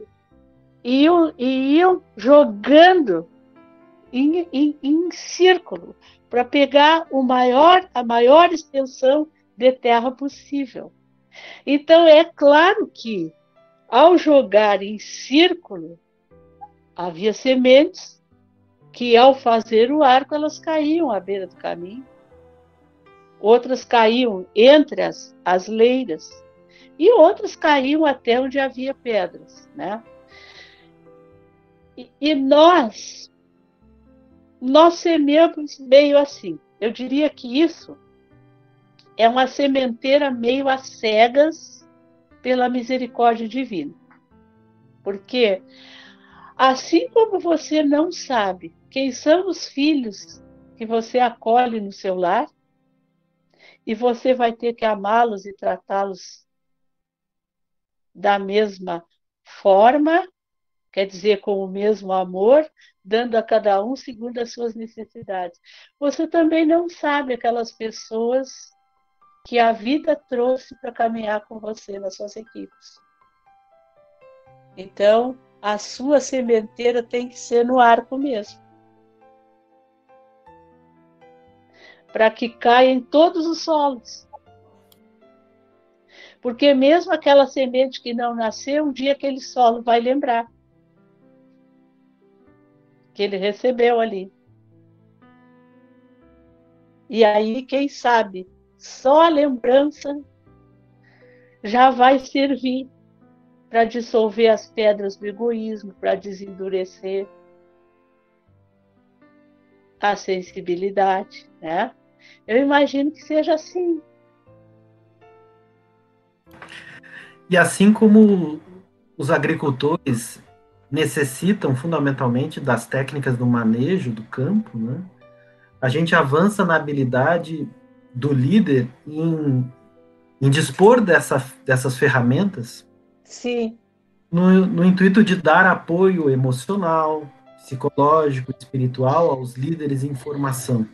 D: e iam jogando em círculo para pegar a maior extensão de terra possível. Então, é claro que ao jogar em círculo, havia sementes que, ao fazer o arco, elas caíam à beira do caminho. Outras caíam entre as leiras. E outras caíam até onde havia pedras, né? E nós semeamos meio assim. Eu diria que isso é uma sementeira meio às cegas pela misericórdia divina. Porque assim como você não sabe quem são os filhos que você acolhe no seu lar, e você vai ter que amá-los e tratá-los da mesma forma, quer dizer, com o mesmo amor, dando a cada um segundo as suas necessidades. Você também não sabe aquelas pessoas que a vida trouxe para caminhar com você nas suas equipes. Então, a sua sementeira tem que ser no arco mesmo, para que caia em todos os solos. Porque mesmo aquela semente que não nasceu, um dia aquele solo vai lembrar que ele recebeu ali. E aí, quem sabe, só a lembrança já vai servir para dissolver as pedras do egoísmo, para desendurecer a sensibilidade, né? Eu imagino que seja assim.
B: E assim como os agricultores necessitam fundamentalmente das técnicas do manejo do campo, né? A gente avança na habilidade do líder em dispor dessas ferramentas.
D: Sim.
B: No intuito de dar apoio emocional, psicológico, espiritual aos líderes em formação.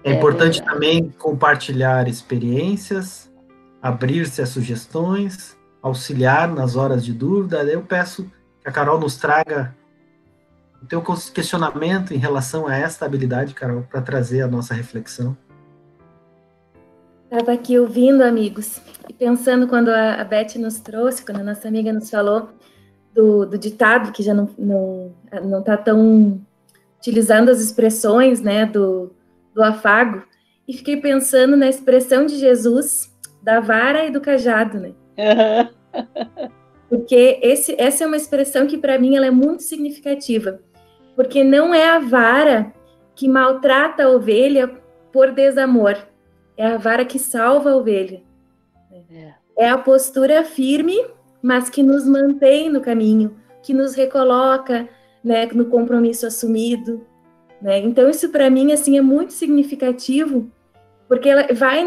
B: É importante
D: verdade.
B: também compartilhar experiências, abrir-se a sugestões, auxiliar nas horas de dúvida. Eu peço que a Carol nos traga o teu questionamento em relação a esta habilidade, Carol, para trazer a nossa reflexão.
F: Estava aqui ouvindo, amigos, e pensando quando a Beth nos trouxe, quando a nossa amiga nos falou do ditado, que já não está tão utilizando as expressões, né, do afago, e fiquei pensando na expressão de Jesus da vara e do cajado, né? Porque essa é uma expressão que para mim ela é muito significativa, porque não é a vara que maltrata a ovelha por desamor, é a vara que salva a ovelha. É a postura firme, mas que nos mantém no caminho, que nos recoloca, né, no compromisso assumido, né? Então isso para mim assim é muito significativo, porque ela vai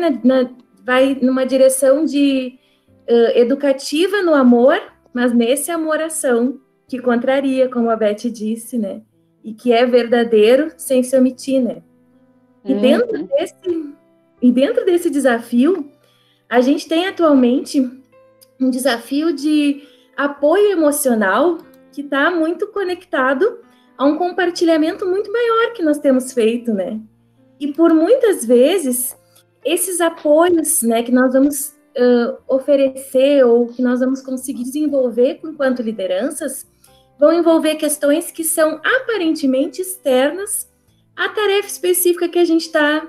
F: numa direção de educativa no amor, mas nesse amor-ação que contraria, como a Beth disse, né? E que é verdadeiro sem se omitir, né? E dentro desse desafio, a gente tem atualmente um desafio de apoio emocional que está muito conectado a um compartilhamento muito maior que nós temos feito, né? E por muitas vezes, esses apoios, né, que nós vamos oferecer ou que nós vamos conseguir desenvolver enquanto lideranças, vão envolver questões que são aparentemente externas à tarefa específica que a gente está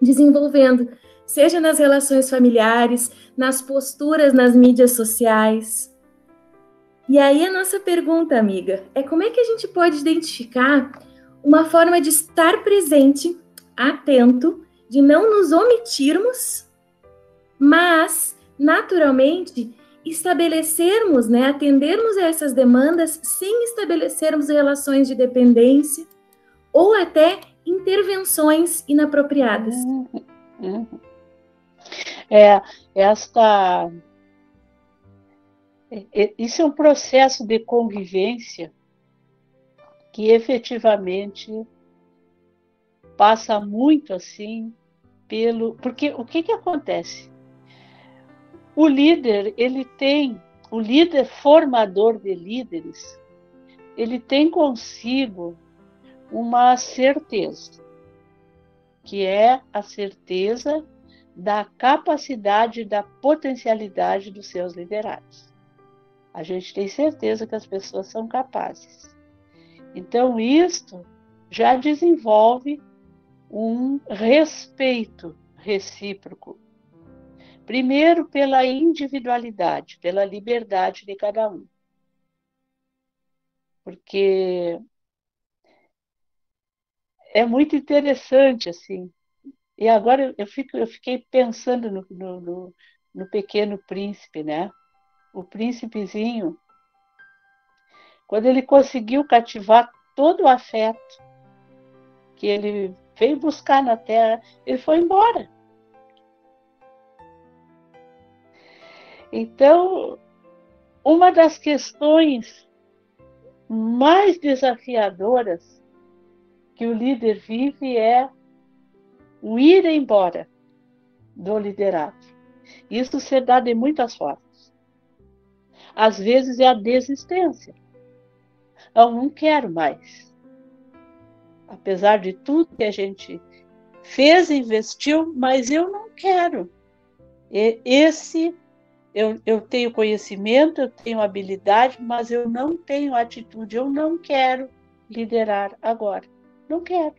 F: desenvolvendo, seja nas relações familiares, nas posturas nas mídias sociais. E aí a nossa pergunta, amiga, é como é que a gente pode identificar uma forma de estar presente, atento, de não nos omitirmos, mas, naturalmente, estabelecermos, né, atendermos a essas demandas sem estabelecermos relações de dependência ou até intervenções inapropriadas.
D: Isso é um processo de convivência que efetivamente passa muito assim porque o que acontece? O líder, o líder formador de líderes, ele tem consigo uma certeza, que é a certeza da capacidade, da potencialidade dos seus liderados. A gente tem certeza que as pessoas são capazes. Então, isto já desenvolve um respeito recíproco. Primeiro, pela individualidade, pela liberdade de cada um. Porque é muito interessante, assim. E agora eu fiquei pensando no Pequeno Príncipe, né? O príncipezinho, quando ele conseguiu cativar todo o afeto que ele veio buscar na Terra, ele foi embora. Então, uma das questões mais desafiadoras que o líder vive é o ir embora do liderado. Isso se dá de muitas formas. Às vezes é a desistência. Eu não quero mais. Apesar de tudo que a gente fez e investiu, mas eu não quero. Eu tenho conhecimento, eu tenho habilidade, mas eu não tenho atitude, eu não quero liderar agora. Não quero.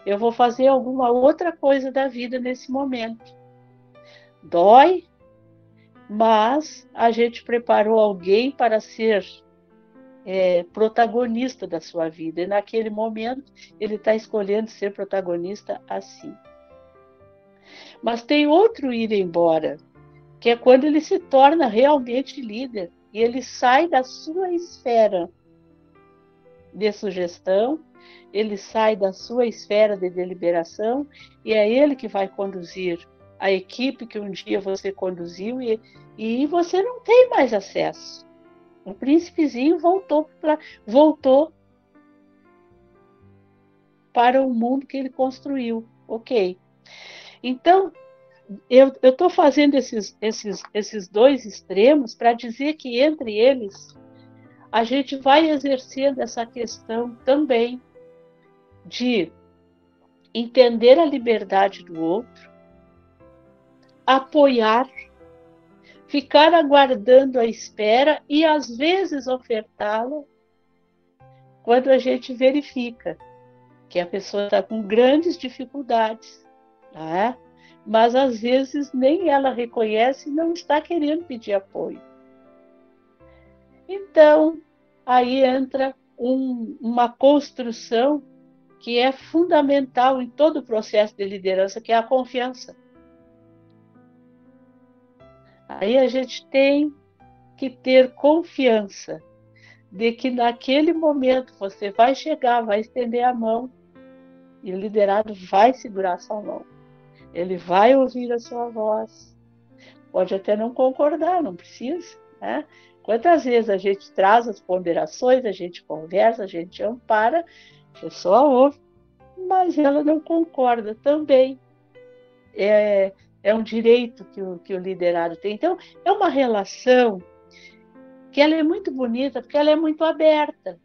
D: Eu vou fazer alguma outra coisa da vida nesse momento. Dói, mas a gente preparou alguém para ser protagonista da sua vida. E naquele momento, ele está escolhendo ser protagonista assim. Mas tem outro ir embora, que é quando ele se torna realmente líder e ele sai da sua esfera de sugestão, ele sai da sua esfera de deliberação e é ele que vai conduzir a equipe que um dia você conduziu e você não tem mais acesso. O príncipezinho voltou para o mundo que ele construiu. Ok. Então, eu estou fazendo esses dois extremos para dizer que entre eles a gente vai exercendo essa questão também de entender a liberdade do outro, apoiar, ficar aguardando a espera e às vezes ofertá-la quando a gente verifica que a pessoa está com grandes dificuldades, né? Mas às vezes nem ela reconhece e não está querendo pedir apoio. Então, aí entra uma construção que é fundamental em todo o processo de liderança, que é a confiança. Aí a gente tem que ter confiança de que naquele momento você vai chegar, vai estender a mão e o liderado vai segurar a sua mão. Ele vai ouvir a sua voz. Pode até não concordar, não precisa, né? Quantas vezes a gente traz as ponderações, a gente conversa, a gente ampara, a pessoa ouve, mas ela não concorda também. É um direito que o liderado tem. Então, é uma relação que ela é muito bonita, porque ela é muito aberta.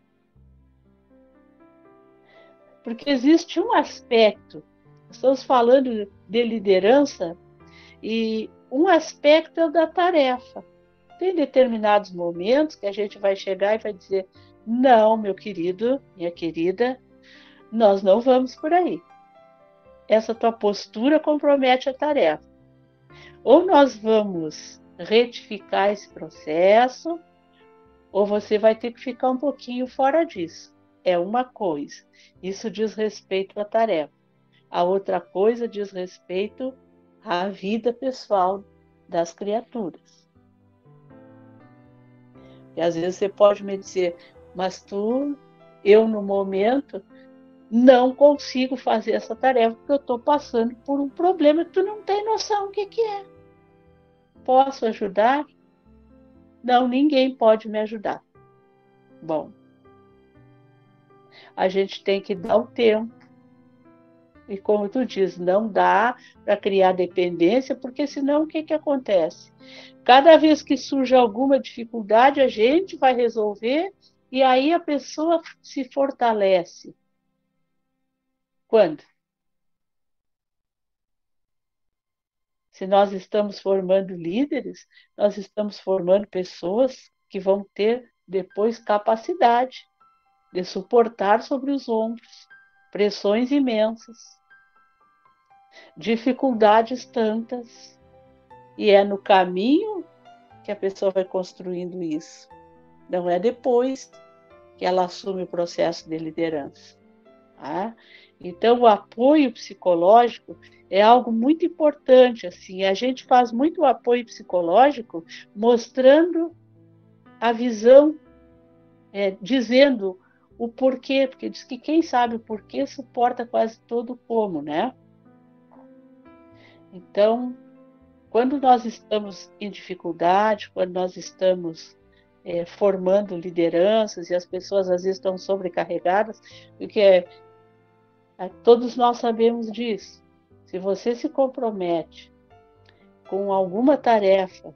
D: Porque existe um aspecto, estamos falando de liderança, e um aspecto é o da tarefa. Tem determinados momentos que a gente vai chegar e vai dizer: não, meu querido, minha querida, nós não vamos por aí. Essa tua postura compromete a tarefa. Ou nós vamos retificar esse processo, ou você vai ter que ficar um pouquinho fora disso. É uma coisa. Isso diz respeito à tarefa. A outra coisa diz respeito à vida pessoal das criaturas. E às vezes você pode me dizer, mas eu no momento não consigo fazer essa tarefa porque eu estou passando por um problema que tu não tem noção o que é. Posso ajudar? Não, ninguém pode me ajudar. Bom, a gente tem que dar o tempo. E como tu diz, não dá para criar dependência, porque senão o que acontece? Cada vez que surge alguma dificuldade, a gente vai resolver e aí a pessoa se fortalece. Quando? Se nós estamos formando líderes, nós estamos formando pessoas que vão ter depois capacidade de suportar sobre os ombros pressões imensas, dificuldades tantas, e é no caminho que a pessoa vai construindo isso. Não é depois que ela assume o processo de liderança. Tá? Então, o apoio psicológico é algo muito importante. Assim, a gente faz muito apoio psicológico mostrando a visão, dizendo o porquê, porque diz que quem sabe o porquê suporta quase todo o como, né? Então, quando nós estamos em dificuldade, quando nós estamos formando lideranças e as pessoas às vezes estão sobrecarregadas, porque todos nós sabemos disso. Se você se compromete com alguma tarefa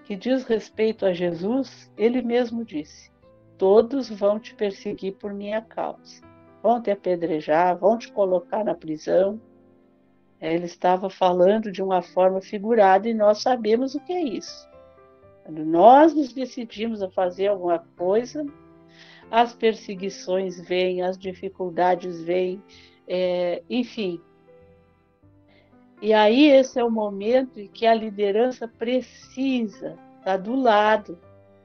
D: que diz respeito a Jesus, ele mesmo disse: todos vão te perseguir por minha causa, vão te apedrejar, vão te colocar na prisão. Ele estava falando de uma forma figurada e nós sabemos o que é isso. Quando nós nos decidimos a fazer alguma coisa, as perseguições vêm, as dificuldades vêm, enfim. E aí esse é o momento em que a liderança precisa estar do lado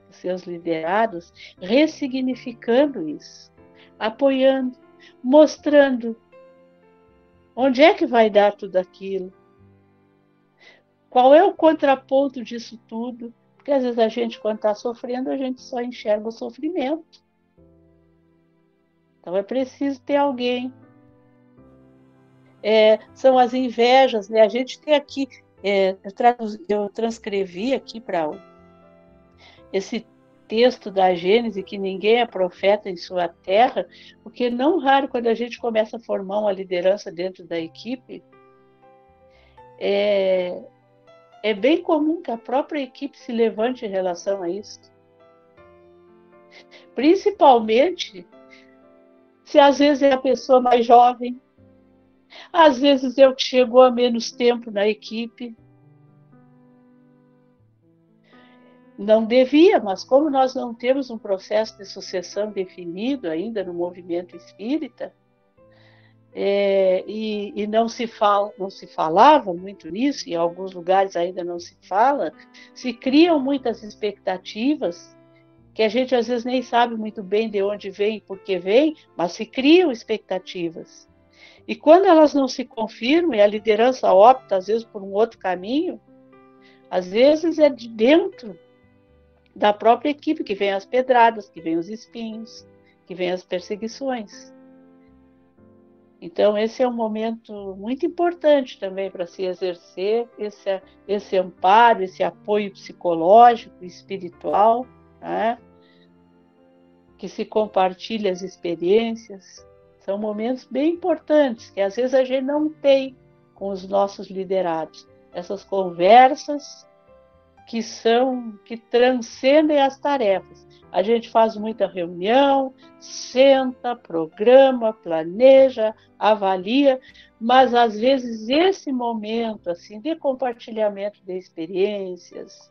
D: dos seus liderados, ressignificando isso, apoiando, mostrando onde é que vai dar tudo aquilo, qual é o contraponto disso tudo, porque às vezes a gente, quando está sofrendo, a gente só enxerga o sofrimento. Então é preciso ter alguém. São as invejas, né? A gente tem aqui, eu transcrevi aqui para esse texto da Gênese, que ninguém é profeta em sua terra, porque não raro, quando a gente começa a formar uma liderança dentro da equipe, é bem comum que a própria equipe se levante em relação a isso. Principalmente se às vezes é a pessoa mais jovem, às vezes é o que chegou há menos tempo na equipe. Não devia, mas como nós não temos um processo de sucessão definido ainda no movimento espírita, e não se falava muito nisso, em alguns lugares ainda não se fala, se criam muitas expectativas, que a gente às vezes nem sabe muito bem de onde vem e por que vem, mas se criam expectativas. E quando elas não se confirmam, e a liderança opta, às vezes, por um outro caminho, às vezes é de dentro da própria equipe que vem as pedradas, que vem os espinhos, que vem as perseguições. Então, esse é um momento muito importante também para se exercer esse amparo, esse apoio psicológico, espiritual, né? Que se compartilha as experiências. São momentos bem importantes, que às vezes a gente não tem com os nossos liderados. Essas conversas que transcendem as tarefas. A gente faz muita reunião, senta, programa, planeja, avalia, mas às vezes esse momento assim, de compartilhamento de experiências,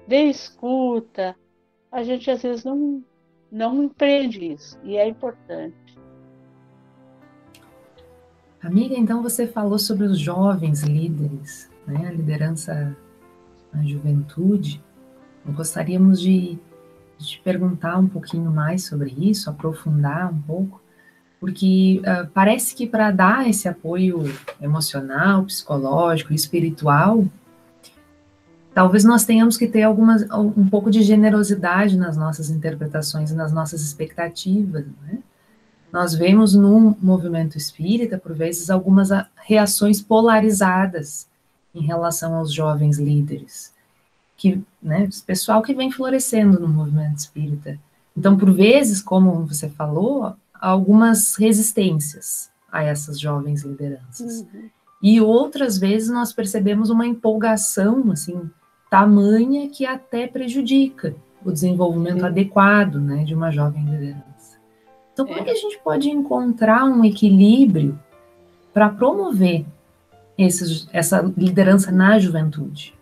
D: de escuta, a gente às vezes não empreende isso, e é importante.
E: Amiga, então você falou sobre os jovens líderes, né? A liderança na juventude. Gostaríamos de te perguntar um pouquinho mais sobre isso, aprofundar um pouco, porque parece que para dar esse apoio emocional, psicológico, espiritual, talvez nós tenhamos que ter um pouco de generosidade nas nossas interpretações e nas nossas expectativas, né? Nós vemos no movimento espírita, por vezes, algumas reações polarizadas em relação aos jovens líderes, esse pessoal que vem florescendo no movimento espírita. Então, por vezes, como você falou, há algumas resistências a essas jovens lideranças. Uhum. E outras vezes nós percebemos uma empolgação, assim, tamanha que até prejudica o desenvolvimento adequado, né, de uma jovem liderança. Então, como é que a gente pode encontrar um equilíbrio para promover essa liderança na juventude?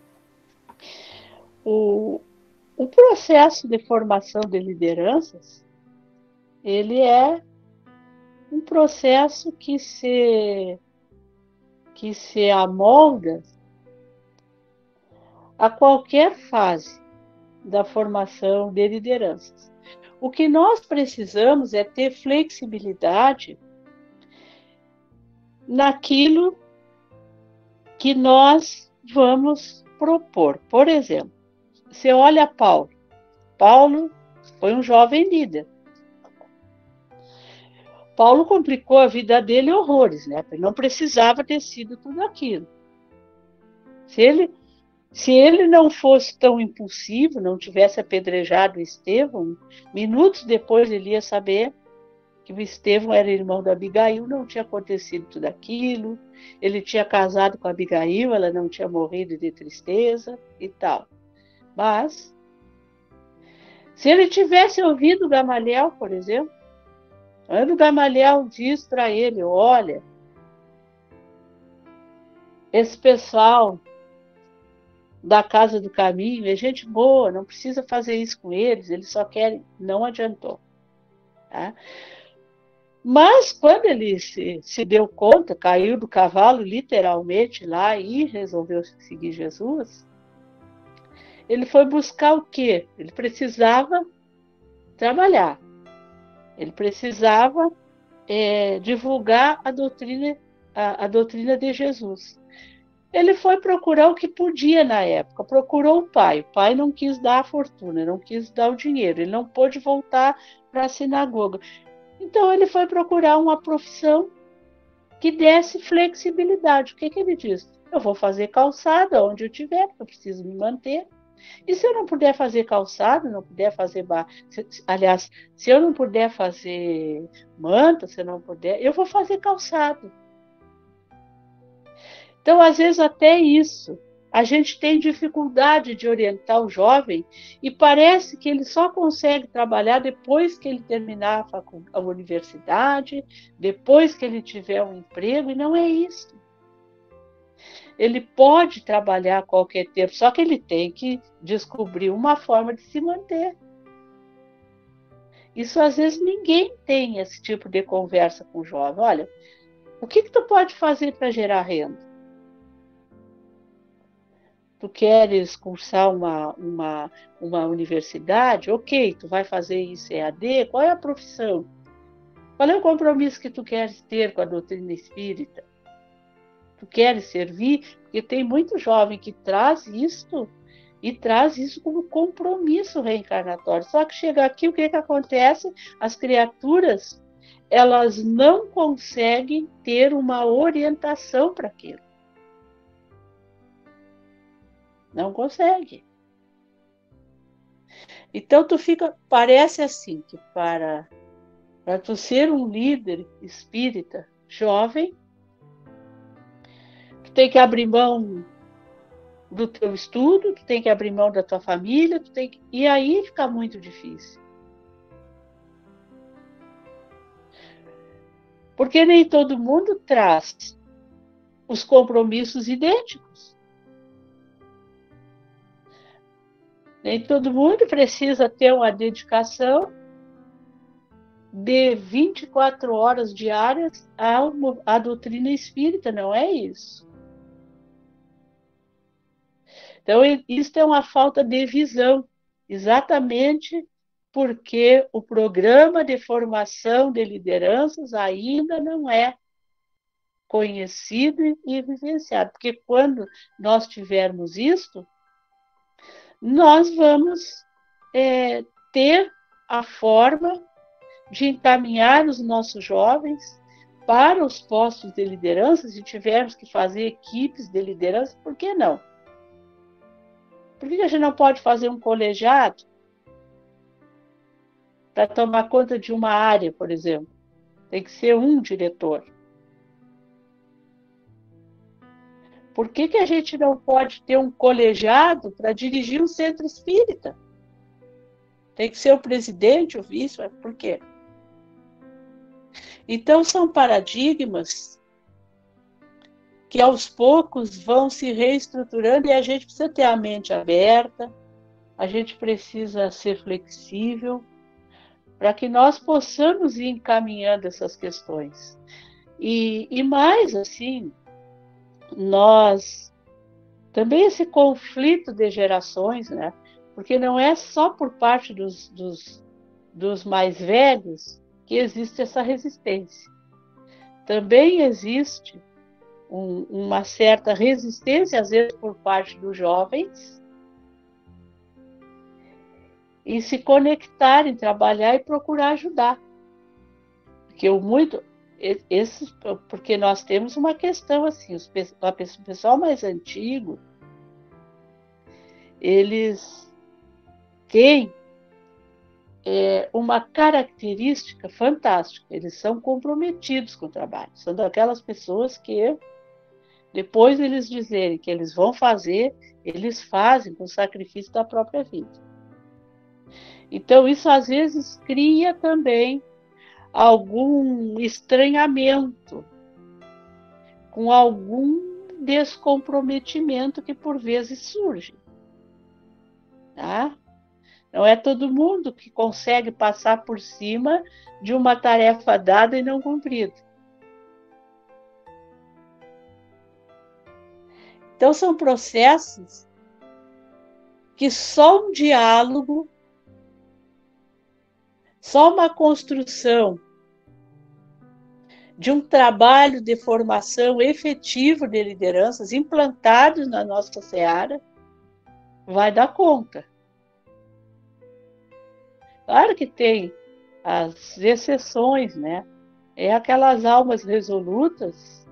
D: O O processo de formação de lideranças, ele é um processo que se amolda a qualquer fase da formação de lideranças. O que nós precisamos é ter flexibilidade naquilo que nós vamos propor. Por exemplo, você olha Paulo. Paulo foi um jovem líder. Paulo complicou a vida dele horrores, né? Ele não precisava ter sido tudo aquilo. Se ele não fosse tão impulsivo, não tivesse apedrejado Estevão, minutos depois ele ia saber que o Estevão era irmão da Abigail, não tinha acontecido tudo aquilo, ele tinha casado com a Abigail, ela não tinha morrido de tristeza e tal. Mas, se ele tivesse ouvido Gamaliel, por exemplo, quando Gamaliel diz para ele, olha, esse pessoal da Casa do Caminho é gente boa, não precisa fazer isso com eles só querem, não adiantou. Tá? Mas quando ele se deu conta, caiu do cavalo literalmente lá e resolveu seguir Jesus, ele foi buscar o quê? Ele precisava trabalhar. Ele precisava divulgar a doutrina de Jesus. Ele foi procurar o que podia na época, procurou o pai. O pai não quis dar a fortuna, não quis dar o dinheiro, ele não pôde voltar para a sinagoga. Então ele foi procurar uma profissão que desse flexibilidade. O que ele disse? Eu vou fazer calçada onde eu estiver, porque eu preciso me manter. E se eu não puder fazer calçado, não puder fazer... Aliás, se eu não puder fazer manta, se eu não puder, eu vou fazer calçado. Então, às vezes, até isso, a gente tem dificuldade de orientar o jovem e parece que ele só consegue trabalhar depois que ele terminar a universidade, depois que ele tiver um emprego, e não é isso. Ele pode trabalhar a qualquer tempo, só que ele tem que descobrir uma forma de se manter. Isso, às vezes, ninguém tem esse tipo de conversa com o jovem. Olha, o que tu pode fazer para gerar renda? Tu queres cursar uma universidade? Ok, tu vai fazer isso EAD? Qual é a profissão? Qual é o compromisso que tu queres ter com a doutrina espírita? Tu queres servir? Porque tem muito jovem que traz isso como compromisso reencarnatório. Só que chega aqui, o que acontece? As criaturas, elas não conseguem ter uma orientação para aquilo. Não consegue. Então parece assim que para tu ser um líder espírita jovem, tu tem que abrir mão do teu estudo, tu tem que abrir mão da tua família, e aí fica muito difícil. Porque nem todo mundo traz os compromissos idênticos. Nem todo mundo precisa ter uma dedicação de 24 horas diárias à doutrina espírita, não é isso. Então, isso é uma falta de visão, exatamente porque o programa de formação de lideranças ainda não é conhecido e vivenciado. Porque quando nós tivermos isso, nós vamos ter a forma de encaminhar os nossos jovens para os postos de liderança. Se tivermos que fazer equipes de liderança, por que não? Por que a gente não pode fazer um colegiado para tomar conta de uma área, por exemplo? Tem que ser um diretor. Por que a gente não pode ter um colegiado para dirigir um centro espírita? Tem que ser o presidente, o vice, por quê? Então, são paradigmas que aos poucos vão se reestruturando e a gente precisa ter a mente aberta, a gente precisa ser flexível para que nós possamos ir encaminhando essas questões. E mais assim, nós também esse conflito de gerações, né? Porque não é só por parte dos mais velhos que existe essa resistência. Também existe uma certa resistência, às vezes, por parte dos jovens, em se conectarem, trabalhar e procurar ajudar. Porque nós temos uma questão assim, o pessoal mais antigo, eles têm uma característica fantástica, eles são comprometidos com o trabalho, são daquelas pessoas que, depois de eles dizerem que eles vão fazer, eles fazem com o sacrifício da própria vida. Então, isso às vezes cria também algum estranhamento, com algum descomprometimento que por vezes surge. Tá? Não é todo mundo que consegue passar por cima de uma tarefa dada e não cumprida. Então, são processos que só um diálogo, só uma construção de um trabalho de formação efetivo de lideranças implantados na nossa seara vai dar conta. Claro que tem as exceções, né? É aquelas almas resolutas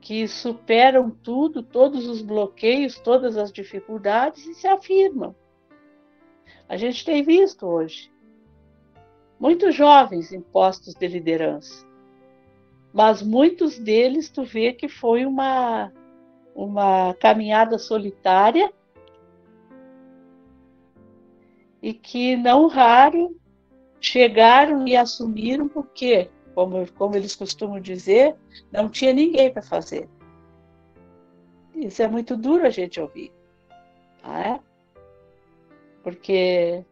D: que superam tudo, todos os bloqueios, todas as dificuldades e se afirmam. A gente tem visto hoje muitos jovens em postos de liderança, mas muitos deles tu vê que foi uma caminhada solitária e que não raro chegaram e assumiram porque, como eles costumam dizer, não tinha ninguém para fazer. Isso é muito duro a gente ouvir, não é? Porque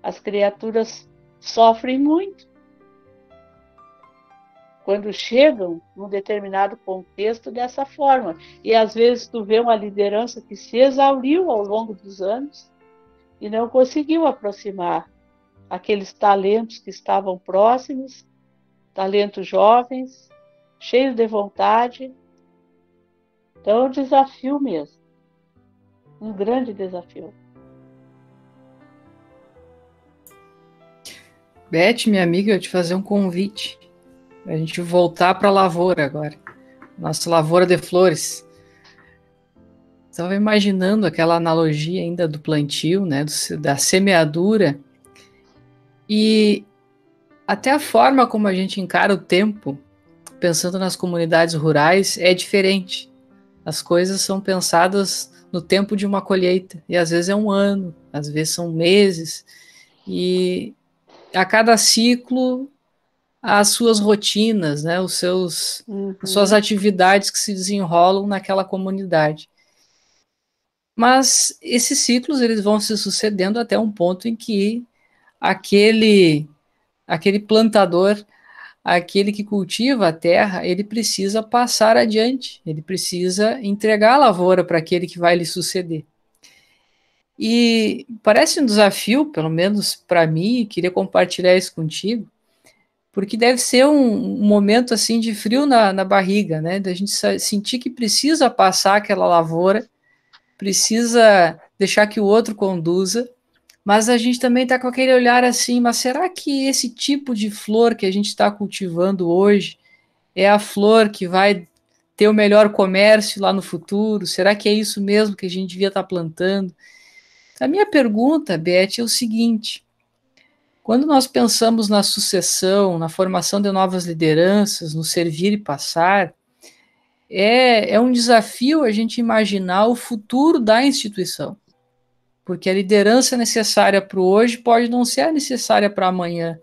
D: as criaturas sofrem muito quando chegam num determinado contexto dessa forma. E às vezes tu vê uma liderança que se exauriu ao longo dos anos e não conseguiu aproximar aqueles talentos que estavam próximos, talentos jovens, cheios de vontade. Então é um desafio mesmo, um grande desafio.
C: Beth, minha amiga, eu te fazer um convite para a gente voltar para a lavoura agora, nossa lavoura de flores. Estava imaginando aquela analogia ainda do plantio, né, da semeadura, e até a forma como a gente encara o tempo, pensando nas comunidades rurais, é diferente. As coisas são pensadas no tempo de uma colheita, e às vezes é um ano, às vezes são meses, e a cada ciclo as suas rotinas, né, as suas atividades que se desenrolam naquela comunidade. Mas esses ciclos eles vão se sucedendo até um ponto em que aquele plantador, aquele que cultiva a terra, ele precisa passar adiante, ele precisa entregar a lavoura para aquele que vai lhe suceder. E parece um desafio, pelo menos para mim, queria compartilhar isso contigo, porque deve ser um momento assim de frio na barriga, né? Da gente sentir que precisa passar aquela lavoura, precisa deixar que o outro conduza, mas a gente também está com aquele olhar assim, mas será que esse tipo de flor que a gente está cultivando hoje é a flor que vai ter o melhor comércio lá no futuro? Será que é isso mesmo que a gente devia estar plantando? A minha pergunta, Beth, é o seguinte: quando nós pensamos na sucessão, na formação de novas lideranças, no servir e passar, é um desafio a gente imaginar o futuro da instituição, porque a liderança necessária para o hoje pode não ser a necessária para amanhã.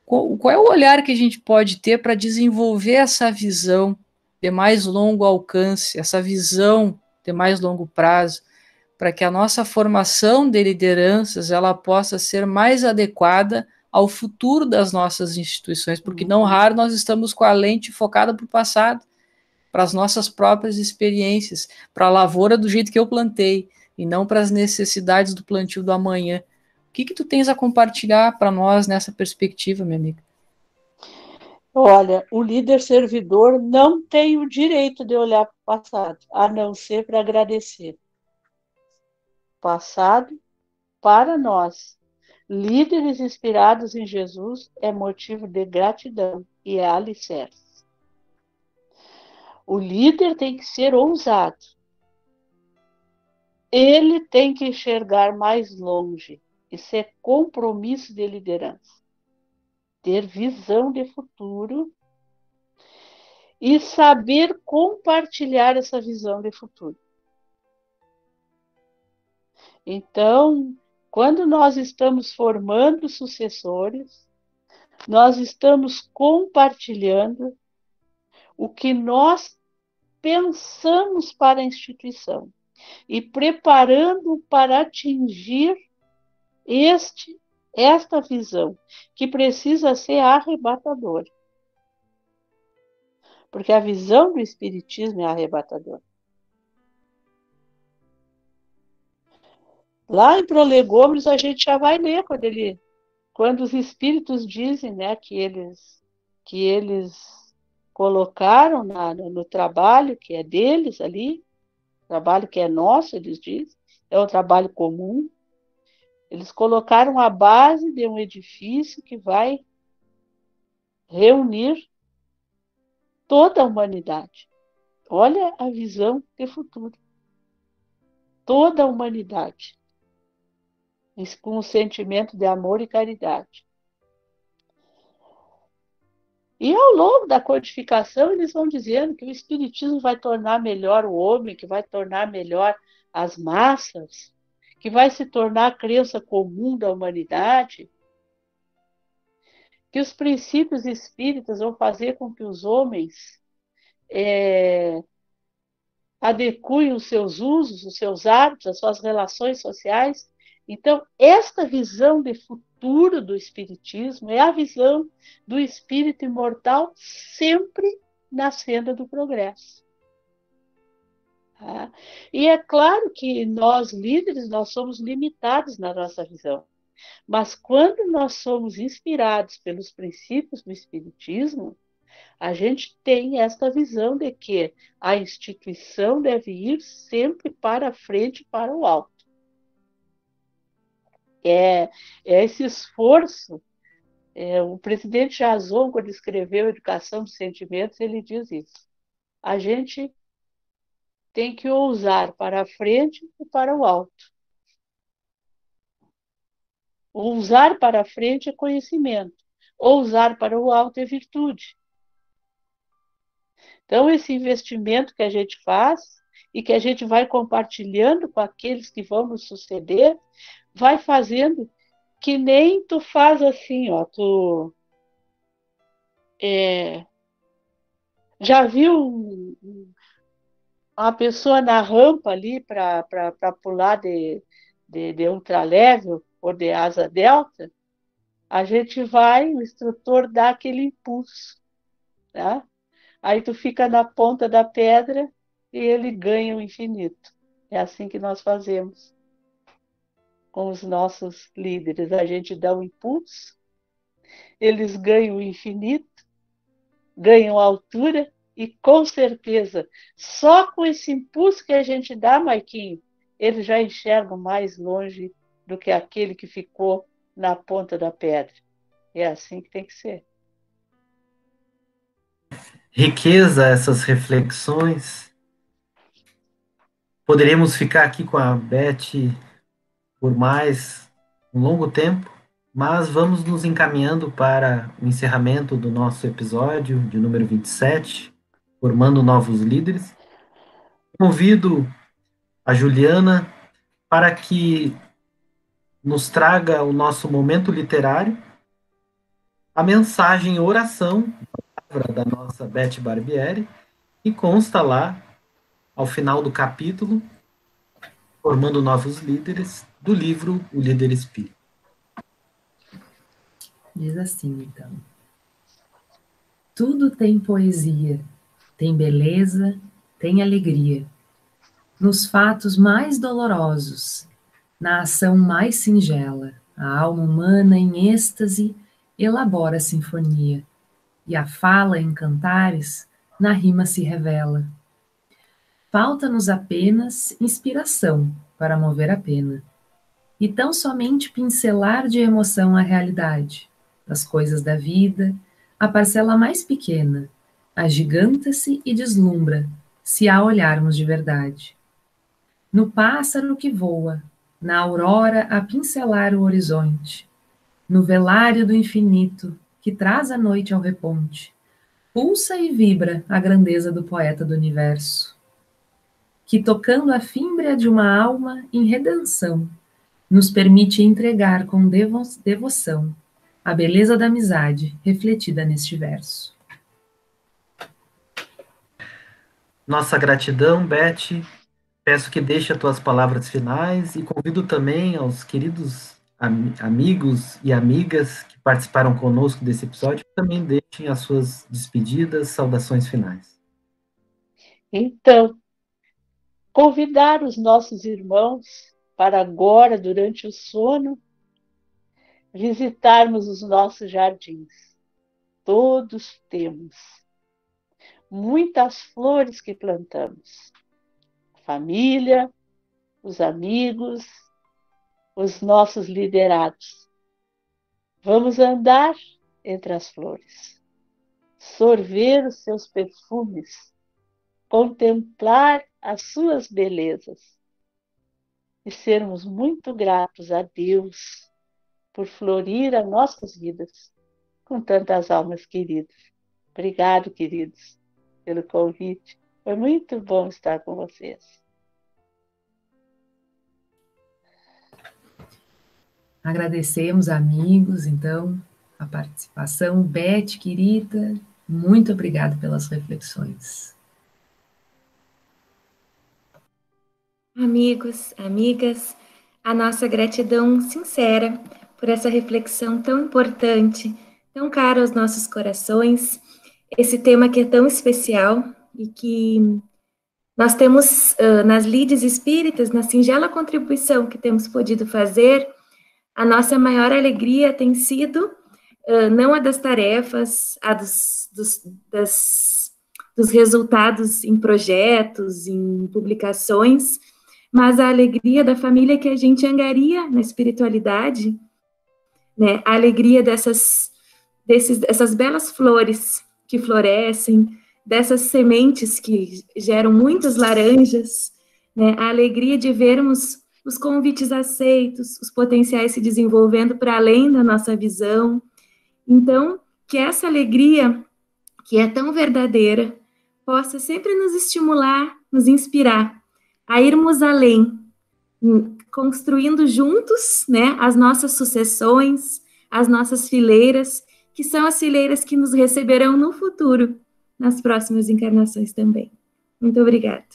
C: Qual é o olhar que a gente pode ter para desenvolver essa visão de mais longo alcance, essa visão de mais longo prazo, para que a nossa formação de lideranças ela possa ser mais adequada ao futuro das nossas instituições, porque não raro nós estamos com a lente focada para o passado, para as nossas próprias experiências, para a lavoura do jeito que eu plantei, e não para as necessidades do plantio do amanhã. O que tu tens a compartilhar para nós nessa perspectiva, minha amiga?
D: Olha, o líder servidor não tem o direito de olhar para o passado, a não ser para agradecer. Passado, para nós, líderes inspirados em Jesus, é motivo de gratidão e é alicerce. O líder tem que ser ousado. Ele tem que enxergar mais longe. Isso é compromisso de liderança. Ter visão de futuro e saber compartilhar essa visão de futuro. Então, quando nós estamos formando sucessores, nós estamos compartilhando o que nós pensamos para a instituição e preparando para atingir esta visão, que precisa ser arrebatadora. Porque a visão do Espiritismo é arrebatadora. Lá em Prolegômenos a gente já vai ler quando os Espíritos dizem, né, que eles colocaram no trabalho que é deles ali, trabalho que é nosso, eles dizem, é um trabalho comum. Eles colocaram a base de um edifício que vai reunir toda a humanidade. Olha a visão de futuro. Toda a humanidade. Com um sentimento de amor e caridade. E ao longo da codificação, eles vão dizendo que o Espiritismo vai tornar melhor o homem, que vai tornar melhor as massas, que vai se tornar a crença comum da humanidade, que os princípios espíritas vão fazer com que os homens adequem os seus usos, os seus hábitos, as suas relações sociais. Então, esta visão de futuro do Espiritismo é a visão do espírito imortal sempre na senda do progresso. Tá? E é claro que nós, líderes, nós somos limitados na nossa visão. Mas quando nós somos inspirados pelos princípios do Espiritismo, a gente tem esta visão de que a instituição deve ir sempre para frente, para o alto. É esse esforço. O presidente Jason, quando escreveu Educação dos Sentimentos, ele diz isso. A gente tem que ousar para a frente e para o alto. Ousar para a frente é conhecimento. Ousar para o alto é virtude. Então, esse investimento que a gente faz e que a gente vai compartilhando com aqueles que vão nos suceder, vai fazendo que nem tu faz assim, ó, já viu uma pessoa na rampa ali para pular de ultraleve ou de asa delta? A gente vai, o instrutor dá aquele impulso, tá? Aí tu fica na ponta da pedra e ele ganha o infinito. É assim que nós fazemos com os nossos líderes. A gente dá um impulso, eles ganham o infinito, ganham a altura e, com certeza, só com esse impulso que a gente dá, Maiquinho, eles já enxergam mais longe do que aquele que ficou na ponta da pedra. É assim que tem que ser.
B: Riqueza essas reflexões. Poderíamos ficar aqui com a Beth por mais um longo tempo, mas vamos nos encaminhando para o encerramento do nosso episódio de número 27, Formando Novos Líderes. Convido a Juliana para que nos traga o nosso momento literário, a mensagem oração da nossa Beth Barbieri, que consta lá, ao final do capítulo, Formando Novos Líderes, do livro O Líder Espírita.
E: Diz assim, então. Tudo tem poesia, tem beleza, tem alegria. Nos fatos mais dolorosos, na ação mais singela, a alma humana em êxtase elabora a sinfonia, e a fala em cantares na rima se revela. Falta-nos apenas inspiração para mover a pena, e tão somente pincelar de emoção a realidade, das coisas da vida, a parcela mais pequena, agiganta-se e deslumbra, se a olharmos de verdade. No pássaro que voa, na aurora a pincelar o horizonte, no velário do infinito que traz a noite ao reponte, pulsa e vibra a grandeza do poeta do universo, que tocando a fímbria de uma alma em redenção, nos permite entregar com devoção a beleza da amizade refletida neste verso.
B: Nossa gratidão, Beth. Peço que deixe as tuas palavras finais e convido também aos queridos amigos e amigas que participaram conosco desse episódio que também deixem as suas despedidas, saudações finais.
D: Então, convidar os nossos irmãos para agora, durante o sono, visitarmos os nossos jardins. Todos temos muitas flores que plantamos. A família, os amigos, os nossos liderados. Vamos andar entre as flores, sorver os seus perfumes, contemplar as suas belezas e sermos muito gratos a Deus por florir as nossas vidas com tantas almas queridas. Obrigado, queridos, pelo convite. Foi muito bom estar com vocês.
E: Agradecemos, amigos, então, a participação. Beth, querida, muito obrigada pelas reflexões.
F: Amigos, amigas, a nossa gratidão sincera por essa reflexão tão importante, tão cara aos nossos corações, esse tema que é tão especial e que nós temos nas lides espíritas, na singela contribuição que temos podido fazer, a nossa maior alegria tem sido não a das tarefas, a dos resultados em projetos, em publicações, mas a alegria da família que a gente angaria na espiritualidade, né? A alegria dessas belas flores que florescem, dessas sementes que geram muitas laranjas, né? A alegria de vermos os convites aceitos, os potenciais se desenvolvendo para além da nossa visão. Então, que essa alegria, que é tão verdadeira, possa sempre nos estimular, nos inspirar a irmos além, construindo juntos, né, as nossas sucessões, as nossas fileiras, que são as fileiras que nos receberão no futuro, nas próximas encarnações também. Muito obrigada.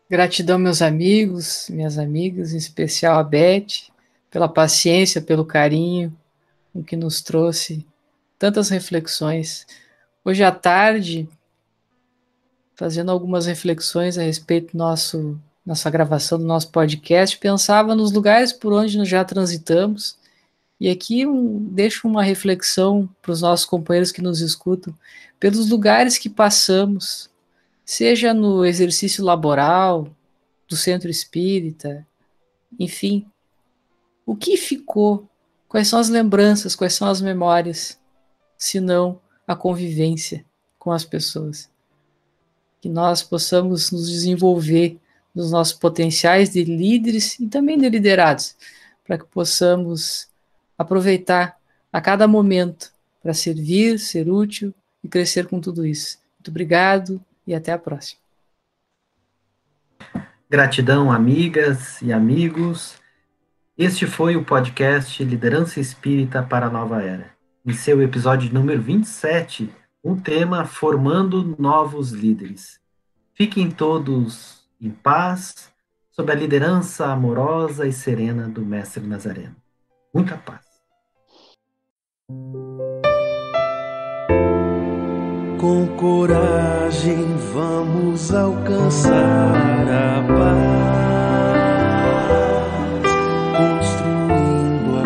C: Gratidão, meus amigos, minhas amigas, em especial a Beth, pela paciência, pelo carinho, com que nos trouxe tantas reflexões. Hoje à tarde, fazendo algumas reflexões a respeito do nossa gravação do nosso podcast, pensava nos lugares por onde nós já transitamos, e aqui deixo uma reflexão para os nossos companheiros que nos escutam, pelos lugares que passamos, seja no exercício laboral, do centro espírita, enfim, o que ficou, quais são as lembranças, quais são as memórias, se não a convivência com as pessoas. Que nós possamos nos desenvolver nos nossos potenciais de líderes e também de liderados, para que possamos aproveitar a cada momento para servir, ser útil e crescer com tudo isso. Muito obrigado e até a próxima.
B: Gratidão, amigas e amigos. Este foi o podcast Liderança Espírita para a Nova Era. Em seu episódio número 27, um tema Formando Novos Líderes. Fiquem todos em paz, sob a liderança amorosa e serena do Mestre Nazareno. Muita paz.
A: Com coragem vamos alcançar a paz, construindo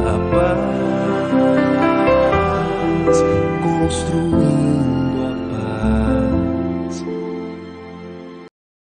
A: a paz, construindo